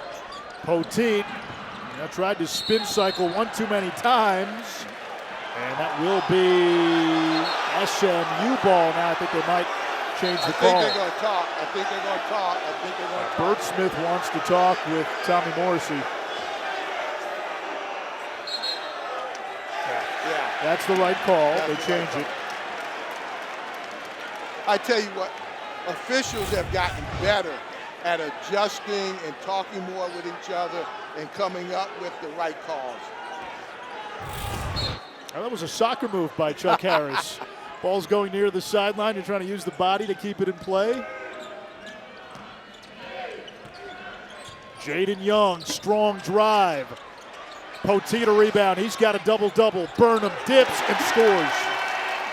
Poteat tried to spin cycle one too many times, and that will be SMU ball now. I think they might change the call.
I think they're going to talk. I think they're going to talk.
Bert Smith wants to talk with Tommy Morrissey. Yeah. That's the right call. They change it.
I tell you what, officials have gotten better at adjusting and talking more with each other and coming up with the right calls.
Well, that was a soccer move by Chuck Harris. Ball's going near the sideline. You're trying to use the body to keep it in play. Jaden Young, strong drive. Poteat a rebound. He's got a double-double. Burnham dips and scores.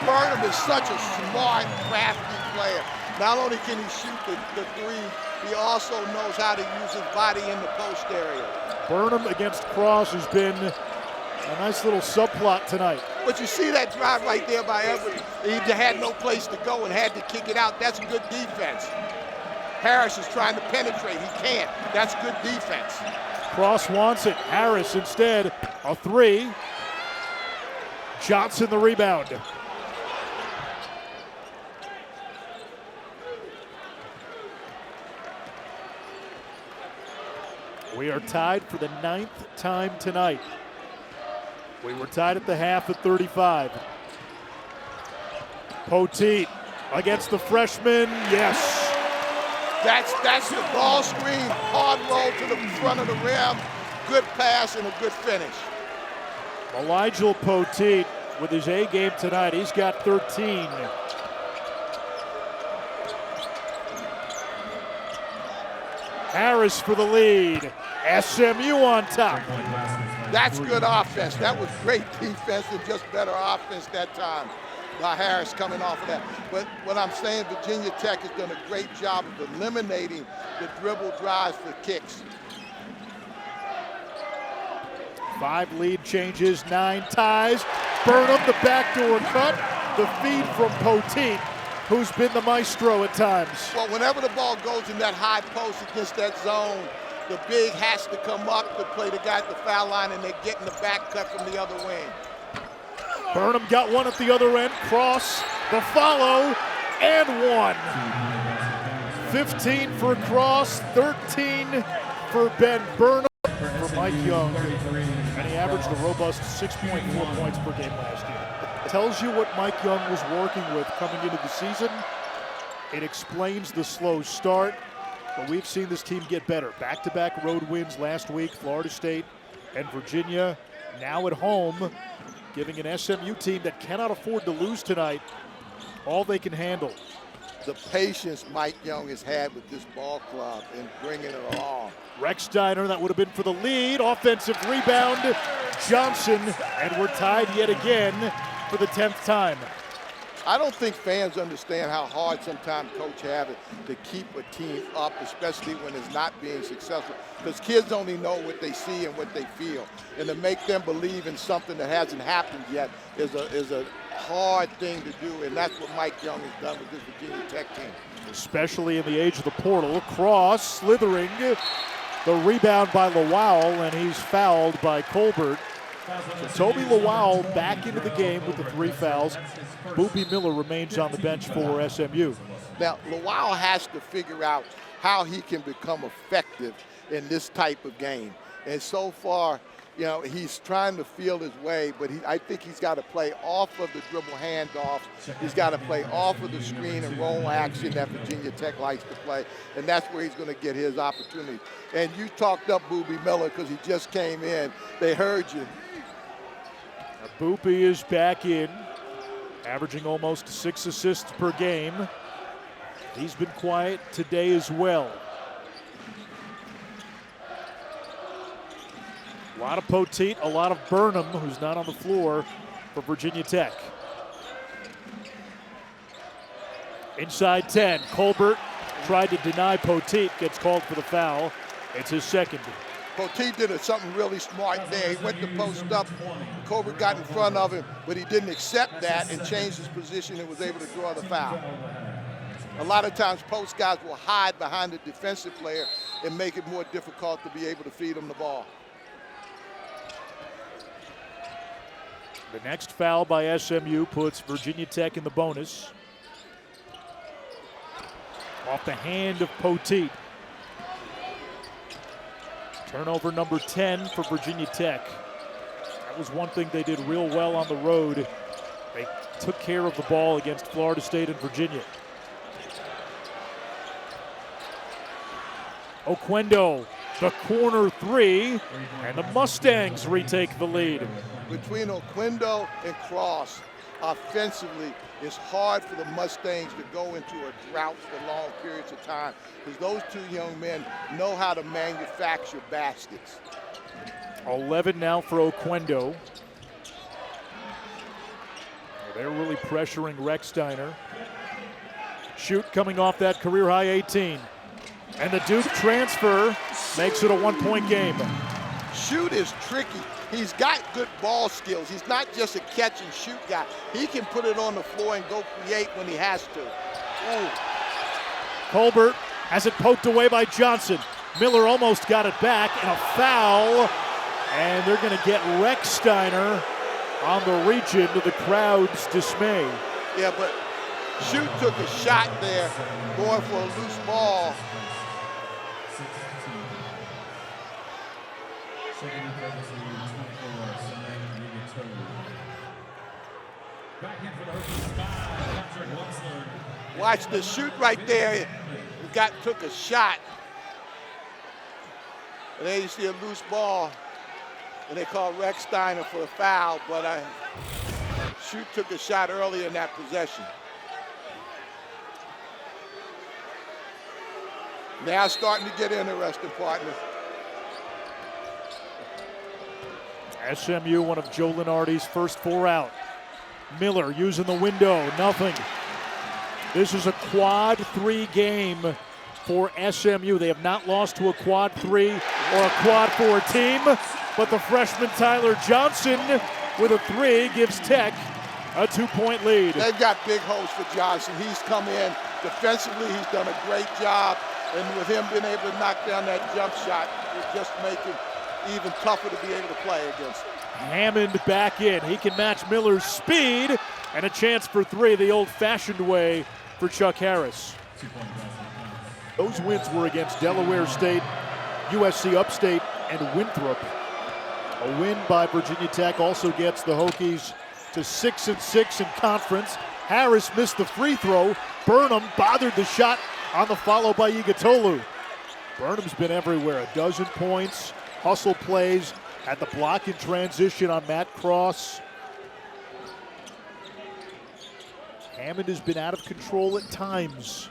Burnham is such a smart, crafty player. Not only can he shoot the three, he also knows how to use his body in the post area.
Burnham against Cross has been a nice little subplot tonight.
But you see that drive right there by Everett. He had no place to go and had to kick it out. That's good defense. Harris is trying to penetrate. He can't. That's good defense.
Cross wants it. Harris instead, a three. Johnson the rebound. We are tied for the 9th time tonight. We were tied at the half at 35. Poteat against the freshman, yes.
That's the ball screen, hard roll to the front of the rim, good pass and a good finish.
Mylyjael Poteat with his A game tonight. He's got 13. Harris for the lead. SMU on top.
That's good offense. That was great defense and just better offense that time by Harris coming off of that. But what I'm saying, Virginia Tech has done a great job of eliminating the dribble drives for kicks.
5 lead changes, 9 ties. Burnham, the backdoor cut. The feed from Poteat, who's been the maestro at times.
Well, whenever the ball goes in that high post against that zone, the big has to come up to play the guy at the foul line, and they're getting the back cut from the other wing.
Burnham got one at the other end. Cross, the follow, and one. 15 for Cross, 13 for Ben Burnham. For Mike Young, and he averaged a robust 6.4 points per game last year. Tells you what Mike Young was working with coming into the season. It explains the slow start, but we've seen this team get better. Back-to-back road wins last week, Florida State and Virginia, now at home, giving an SMU team that cannot afford to lose tonight all they can handle.
The patience Mike Young has had with this ball club and bringing it along.
Rex Steiner, that would have been for the lead. Offensive rebound, Johnson, and we're tied yet again for the 10th time.
I don't think fans understand how hard sometimes coach have it to keep a team up, especially when it's not being successful. Because kids only know what they see and what they feel. And to make them believe in something that hasn't happened yet is a hard thing to do, and that's what Mike Young has done with this Virginia Tech team.
Especially in the age of the portal. Cross, slithering, the rebound by Mylyjael, and he's fouled by Colbert. So Mylyjael back into the game with the 3 fouls. Boobie Miller remains on the bench for SMU.
Now, Mylyjael has to figure out how he can become effective in this type of game. And so far, you know, he's trying to feel his way, but I think he's got to play off of the dribble handoffs. He's got to play off of the screen and roll action that Virginia Tech likes to play, and that's where he's going to get his opportunity. And you talked up Boobie Miller because he just came in. They heard you.
Boobie is back in, averaging almost 6 assists per game. He's been quiet today as well. A lot of Poteat, a lot of Burnham, who's not on the floor for Virginia Tech. Inside 10, Colbert tried to deny Poteat, gets called for the foul. It's his second.
Poteat did something really smart there. He went to post up. Colbert got in front of him, but he didn't accept that and changed his position and was able to draw the foul. A lot of times post guys will hide behind the defensive player and make it more difficult to be able to feed him the ball.
The next foul by SMU puts Virginia Tech in the bonus. Off the hand of Poteat. Turnover number 10 for Virginia Tech. That was one thing they did real well on the road. They took care of the ball against Florida State and Virginia. Oquendo, the corner three, and the Mustangs retake the lead.
Between Oquendo and Cross, offensively, it's hard for the Mustangs to go into a drought for long periods of time because those two young men know how to manufacture baskets.
11 now for Oquendo. They're really pressuring Rechsteiner. Schutt coming off that career-high 18. And the Duke transfer makes it a one-point game.
Schutt is tricky. He's got good ball skills. He's not just a catch-and-shoot guy. He can put it on the floor and go create when he has to. Ooh.
Colbert has it poked away by Johnson. Miller almost got it back, and a foul. And they're going to get Rechsteiner on the reach into the crowd's dismay.
Yeah, but Schutt took a shot there, going for a loose ball. Watch the Schutt right there. He took a shot. And then you see a loose ball. And they call Rechsteiner for a foul, but Schutt took a shot earlier in that possession. Now it's starting to get interesting, partner.
SMU, one of Joe Lenardi's first four out. Miller using the window, nothing. This is a quad three game for SMU. They have not lost to a quad three or a quad four team, but the freshman Tyler Johnson with a three gives Tech a 2-point lead.
They've got big hopes for Johnson. He's come in defensively. He's done a great job. And with him being able to knock down that jump shot, it just makes it even tougher to be able to play against.
Hammond back in. He can match Miller's speed, and a chance for three the old-fashioned way for Chuck Harris. Those wins were against Delaware State, USC Upstate, and Winthrop. A win by Virginia Tech also gets the Hokies to 6-6 in conference. Harris missed the free throw. Burnham bothered the shot on the follow by Igutolu. Burnham's been everywhere. 12 points, hustle plays, had the block in transition on Matt Cross. Hammond has been out of control at times.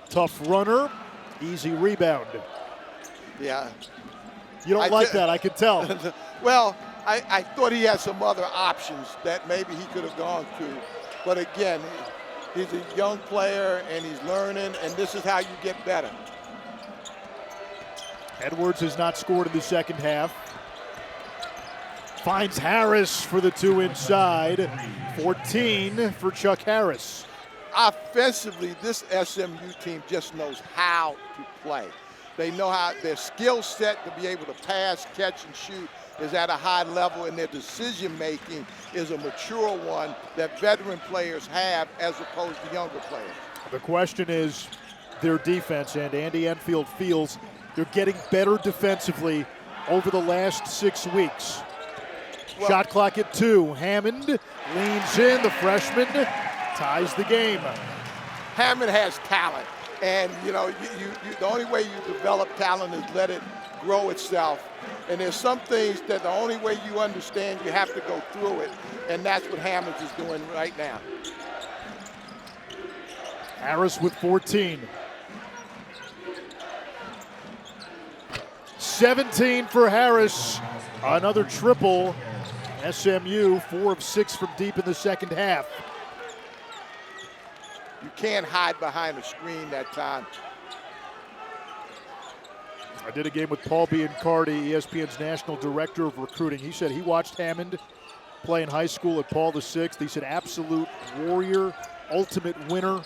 Tough runner, easy rebound.
Yeah.
You don't like that, I can tell.
Well, I thought he had some other options that maybe he could have gone to. But again, he's a young player and he's learning, and this is how you get better.
Edwards has not scored in the second half. Finds Harris for the two inside. 14 for Chuck Harris.
Offensively, this SMU team just knows how to play. They know how their skill set to be able to pass, catch, and shoot is at a high level, and their decision-making is a mature one that veteran players have as opposed to younger players.
The question is their defense, and Andy Enfield feels they're getting better defensively over the last 6 weeks.
Well,
shot clock at 2. Hammond leans in, the freshman ties the game.
Hammond has talent, and you know, the only way you develop talent is let it grow itself. And there's some things that the only way you understand, you have to go through it, and that's what Hammond is doing right now.
Harris with 14. 17 for Harris. Another triple. SMU 4 of 6 from deep in the second half.
You can't hide behind a screen that time.
I did a game with Paul Biancardi, ESPN's national director of recruiting. He said he watched Hammond play in high school at Paul VI. He said absolute warrior, ultimate winner.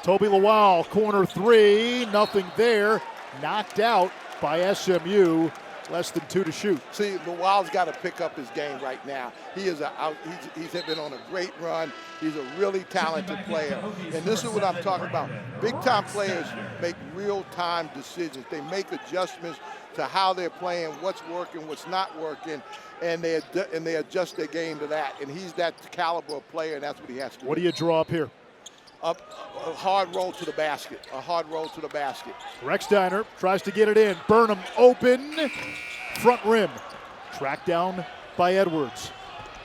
Mylyjael, corner 3, nothing there. Knocked out by SMU, less than 2 to shoot.
See, Mylyjael's got to pick up his game right now. He's been on a great run. He's a really talented player. And this is what I'm talking about. Big-time players make real-time decisions. They make adjustments to how they're playing, what's working, what's not working, and they adjust their game to that. And he's that caliber of player, and that's what he has to do.
What do you draw up here?
a hard roll to the basket, a hard roll to the basket.
Rexsteiner tries to get it in. Burnham open, front rim. Tracked down by Edwards.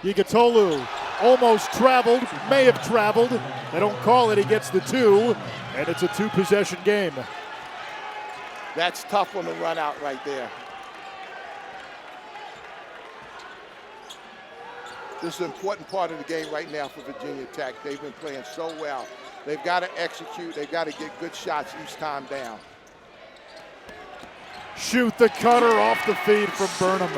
Yigitolu almost traveled, may have traveled. They don't call it, he gets the 2, and it's a 2-possession game.
That's tough on the run out right there. This is an important part of the game right now for Virginia Tech. They've been playing so well. They've got to execute. They've got to get good shots each time down.
Schutt the cutter off the feed from Burnham.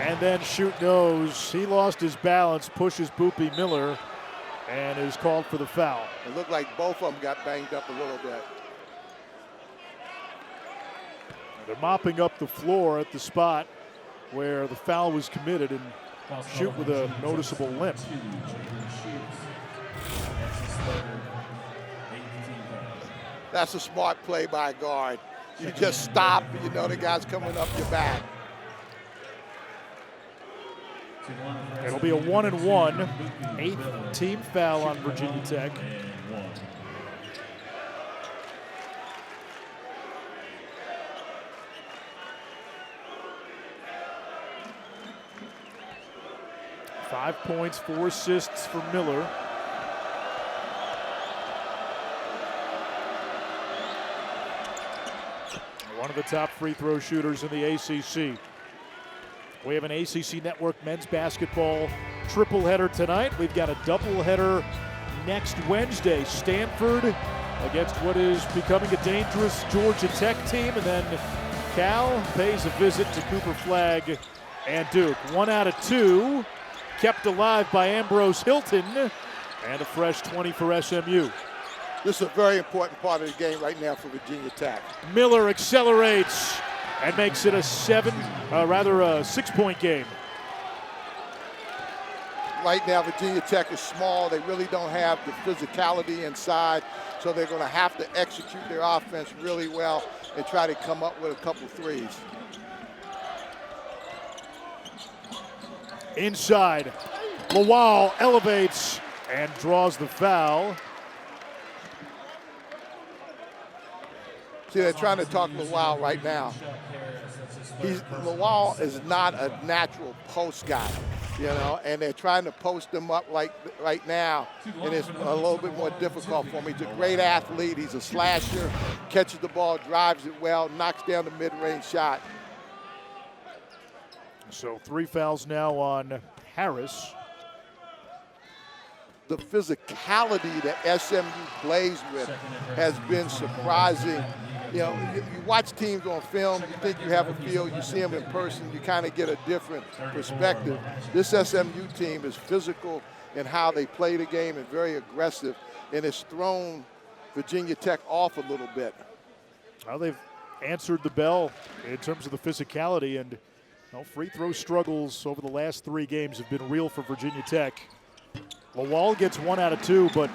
And then Schutt knows he lost his balance, pushes Boopy Miller, and is called for the foul.
It looked like both of them got banged up a little bit.
They're mopping up the floor at the spot where the foul was committed, and Schutt with a noticeable limp.
That's a smart play by a guard. You just stop, you know the guy's coming up your back.
It'll be a 1-and-1, 8th team foul on Virginia Tech. Five points, 4 assists for Miller. One of the top free throw shooters in the ACC. We have an ACC Network men's basketball triple header tonight. We've got a double header next Wednesday. Stanford against what is becoming a dangerous Georgia Tech team. And then Cal pays a visit to Cooper Flagg and Duke. 1 out of 2 kept alive by Ambrose Hilton. And a fresh 20 for SMU.
This is a very important part of the game right now for Virginia Tech.
Miller accelerates and makes it a 6-point game.
Right now, Virginia Tech is small. They really don't have the physicality inside, so they're going to have to execute their offense really well and try to come up with a couple threes.
Inside, Mylyjael elevates and draws the foul.
See, they're trying to talk Mylyjael right now. Mylyjael is not a natural post guy, you know, and they're trying to post him up like right now, and it's a little bit more difficult for him. He's a great athlete. He's a slasher, catches the ball, drives it well, knocks down the mid-range shot.
So 3 fouls now on Harris.
The physicality that SMU plays with has been surprising. You know, you watch teams on film, you think you have a feel, you see them in person, you kind of get a different perspective. This SMU team is physical in how they play the game and very aggressive, and it's thrown Virginia Tech off a little bit.
Well, they've answered the bell in terms of the physicality, and free throw struggles over the last 3 games have been real for Virginia Tech. Mylyjael gets 1 out of 2, but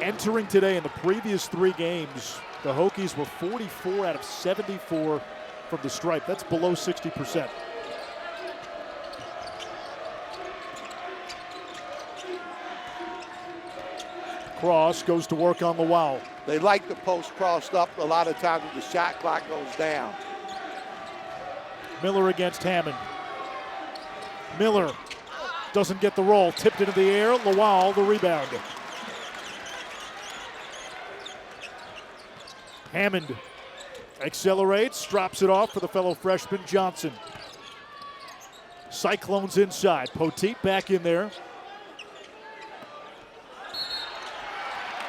entering today in the previous 3 games, the Hokies were 44 out of 74 from the stripe. That's below 60%. Cross goes to work on Mylyjael.
They like the post crossed up a lot of times when the shot clock goes down.
Miller against Hammond. Miller doesn't get the roll. Tipped into the air. Mylyjael the rebound. Hammond accelerates, drops it off for the fellow freshman Johnson. Cyclones inside. Poteat back in there.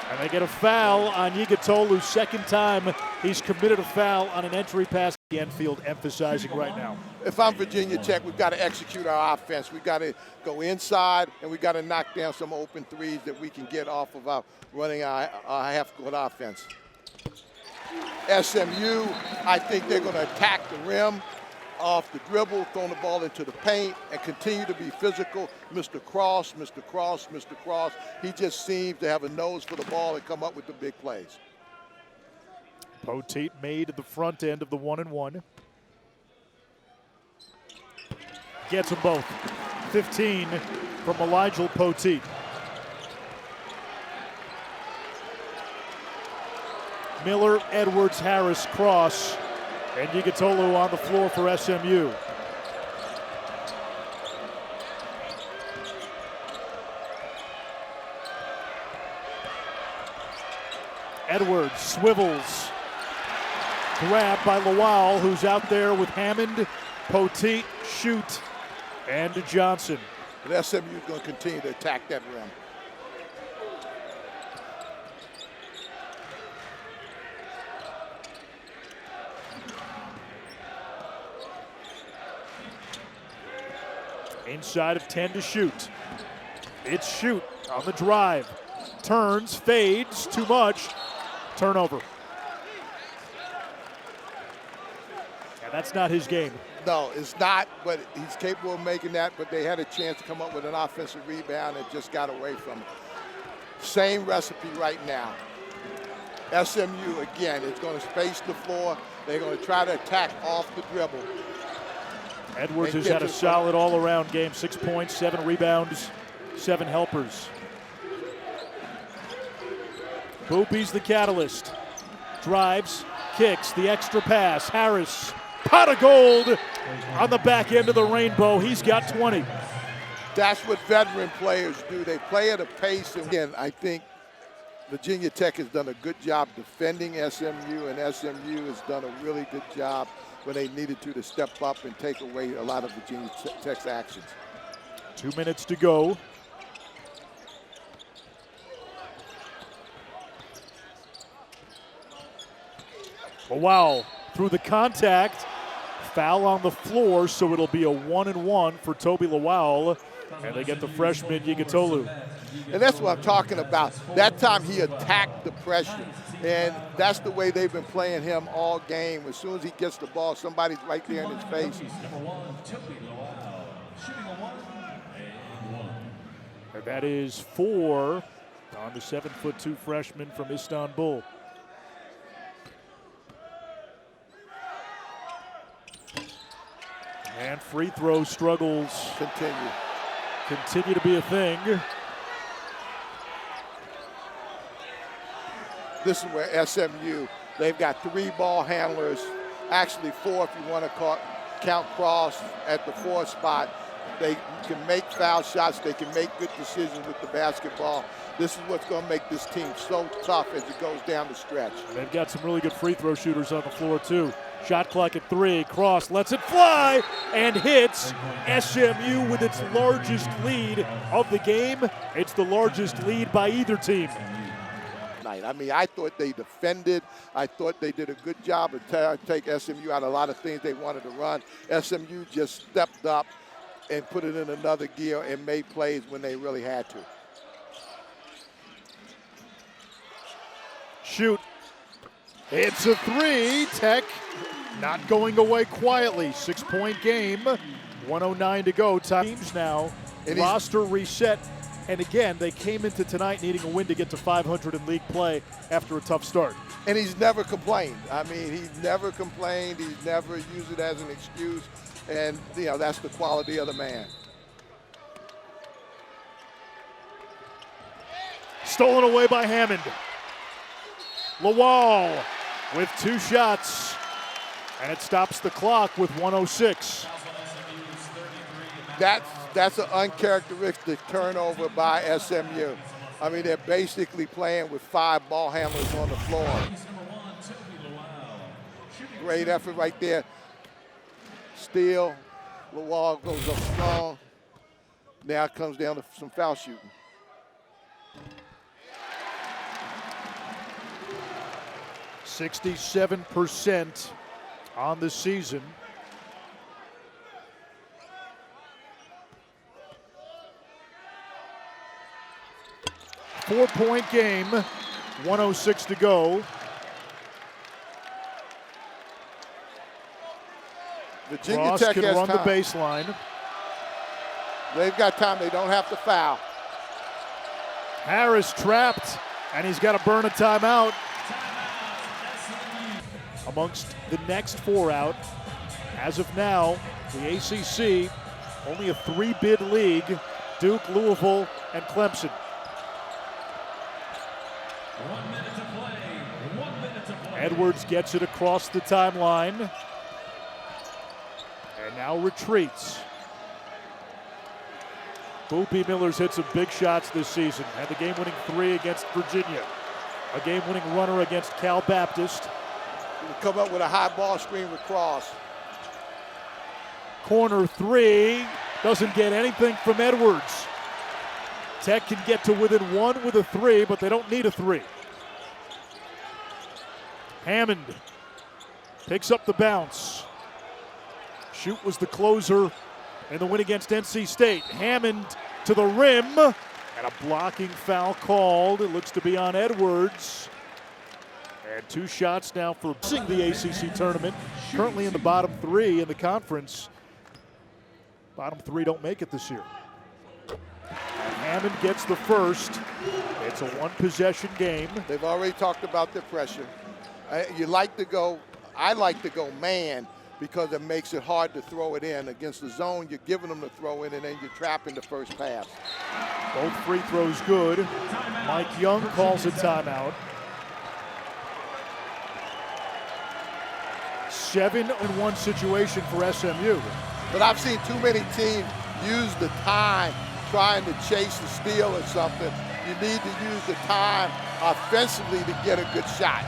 And they get a foul on Yigitolu. Second time he's committed a foul on an entry pass. Enfield emphasizing right now.
If I'm Virginia Tech, we've got to execute our offense. We've got to go inside, and we've got to knock down some open threes that we can get off of our running our half-court offense. SMU, I think they're going to attack the rim off the dribble, throwing the ball into the paint, and continue to be physical. Mr. Cross, Mr. Cross, Mr. Cross. He just seems to have a nose for the ball and come up with the big plays.
Poteat made the front end of the 1-and-1. Gets them both. 15 from Mylyjael Poteat. Miller, Edwards, Harris, Cross, and Mylyjael on the floor for SMU. Edwards swivels. Grab by Mylyjael, who's out there with Hammond, Poteat, Schutt, and Johnson.
And SMU is going to continue to attack that rim.
Inside of 10 to Schutt. It's Schutt on the drive. Turns, fades, too much. Turnover. And that's not his game.
No, it's not, but he's capable of making that, but they had a chance to come up with an offensive rebound and just got away from it. Same recipe right now. SMU, again, is going to space the floor. They're going to try to attack off the dribble.
Edwards has had a solid all-around game. 6 points, 7 rebounds, 7 helpers. Boopie's the catalyst. Drives, kicks, the extra pass. Harris, pot of gold on the back end of the rainbow. He's got 20.
That's what veteran players do. They play at a pace. And again, I think Virginia Tech has done a good job defending SMU, and SMU has done a really good job when they needed to step up and take away a lot of Virginia Tech's actions.
2 minutes to go. Mylyjael through the contact. Foul on the floor, so it'll be a 1-and-1 for Toby Mylyjael. And they get the freshman, Mylyjael.
And that's what I'm talking about. That time he attacked the pressure. And that's the way they've been playing him all game. As soon as he gets the ball, somebody's right there in his face.
And that is 4 on the 7'2" freshman from Istanbul. And free throw struggles continue to be a thing.
This is where SMU, they've got 3 ball handlers, actually 4 if you want to count Cross at the 4 spot. They can make foul shots. They can make good decisions with the basketball. This is what's going to make this team so tough as it goes down the stretch.
They've got some really good free throw shooters on the floor, too. Shot clock at 3. Cross lets it fly and hits SMU with its largest lead of the game. It's the largest lead by either team.
I mean, I thought they defended. I thought they did a good job of take SMU out of a lot of things they wanted to run. SMU just stepped up and put it in another gear and made plays when they really had to.
Schutt. It's a 3. Tech not going away quietly. 6-point game. 1:09 to go. Teams now. Roster reset. And again, they came into tonight needing a win to get to 500 in league play after a tough start.
And he's never complained. I mean, he's never complained. He's never used it as an excuse. And, you know, that's the quality of the man.
Stolen away by Hammond. Mylyjael with 2 shots. And it stops the clock with 1:06.
That's an uncharacteristic turnover by SMU. I mean, they're basically playing with 5 ball handlers on the floor. Great effort right there. Steal. Mylyjael goes up strong. Now it comes down to some foul shooting.
%67% on the season. Four-point game, 1:06 to go.
Virginia
Ross
Tech
can
has
run
time.
the baseline.
They've got time. They don't have to foul.
Harris trapped, and he's got to burn a timeout. Amongst the next 4 out, as of now, the ACC, only a 3-bid league, Duke, Louisville, and Clemson.
1 minute to play. 1 minute to play.
Edwards gets it across the timeline. And now retreats. Boopy Miller's hit some big shots this season. Had the game-winning 3 against Virginia. A game-winning runner against Cal Baptist.
He'll come up with a high ball screen across.
Corner 3. Doesn't get anything from Edwards. Tech can get to within 1 with a 3, but they don't need a 3. Hammond picks up the bounce. Schutt was the closer in the win against NC State. Hammond to the rim, and a blocking foul called. It looks to be on Edwards. And 2 shots now for the ACC tournament. Currently in the bottom 3 in the conference. Bottom 3 don't make it this year. And Hammond gets the first. It's a 1-possession game.
They've already talked about the pressure. I like to go man, because it makes it hard to throw it in. Against the zone, you're giving them to throw in, and then you're trapping the first pass.
Both free throws good. Mike Young calls a timeout. 7-1 situation for SMU.
But I've seen too many teams use the time trying to chase the steal or something. You need to use the time offensively to get a good shot.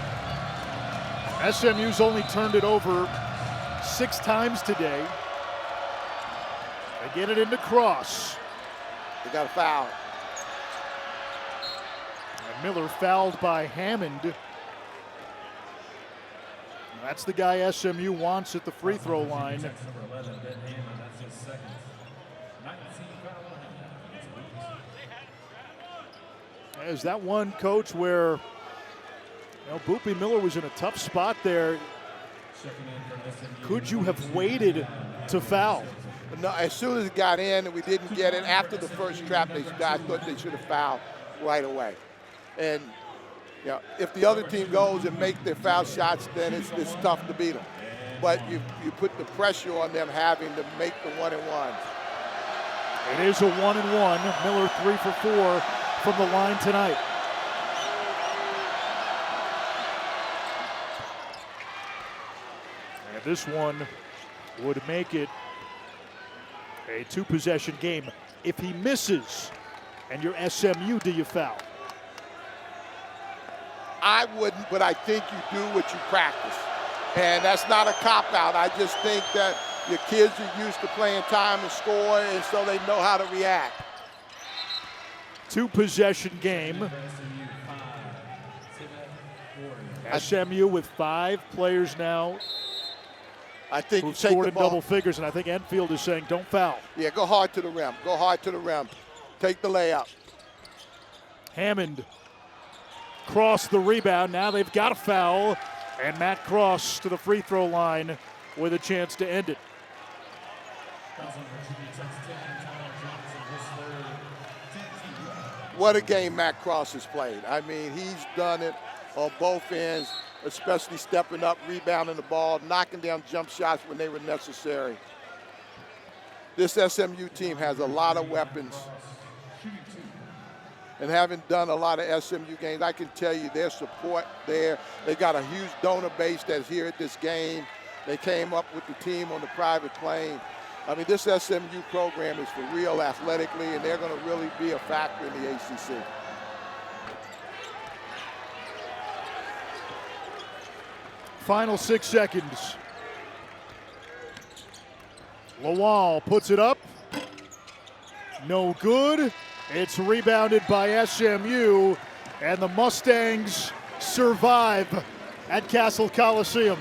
SMU's only turned it over 6 times today. They get it into Cross.
They got a foul.
And Miller fouled by Hammond. That's the guy SMU wants at the free throw line. Is that one, Coach, where Boopy Miller was in a tough spot there? Could you have waited to foul?
No, as soon as it got in and we didn't get it, after the first trap, I thought they should have fouled right away. And if the other team goes and make their foul shots, then it's tough to beat them. But you put the pressure on them having to make the 1-and-1.
It is a 1-and-1. Miller 3 for 4 from the line tonight. And this one would make it a 2-possession game. If he misses and you're SMU, do you foul?
I wouldn't, but I think you do what you practice. And that's not a cop-out. I just think that your kids are used to playing time and score, and so they know how to react.
2-possession game. SMU with 5 players now
I think
who've
you take
scored
the
in
ball.
double figures, and I think Enfield is saying don't foul.
Yeah, go hard to the rim. Go hard to the rim. Take the layup.
Hammond cross the rebound. Now they've got a foul, and Matt Cross to the free throw line with a chance to end it.
What a game Matt Cross has played. I mean, he's done it on both ends, especially stepping up, rebounding the ball, knocking down jump shots when they were necessary. This SMU team has a lot of weapons. And having done a lot of SMU games, I can tell you their support there. They got a huge donor base that's here at this game. They came up with the team on the private plane. I mean, this SMU program is for real athletically, and they're going to really be a factor in the ACC.
Final 6 seconds. Mylyjael puts it up. No good. It's rebounded by SMU, and the Mustangs survive at Castle Coliseum.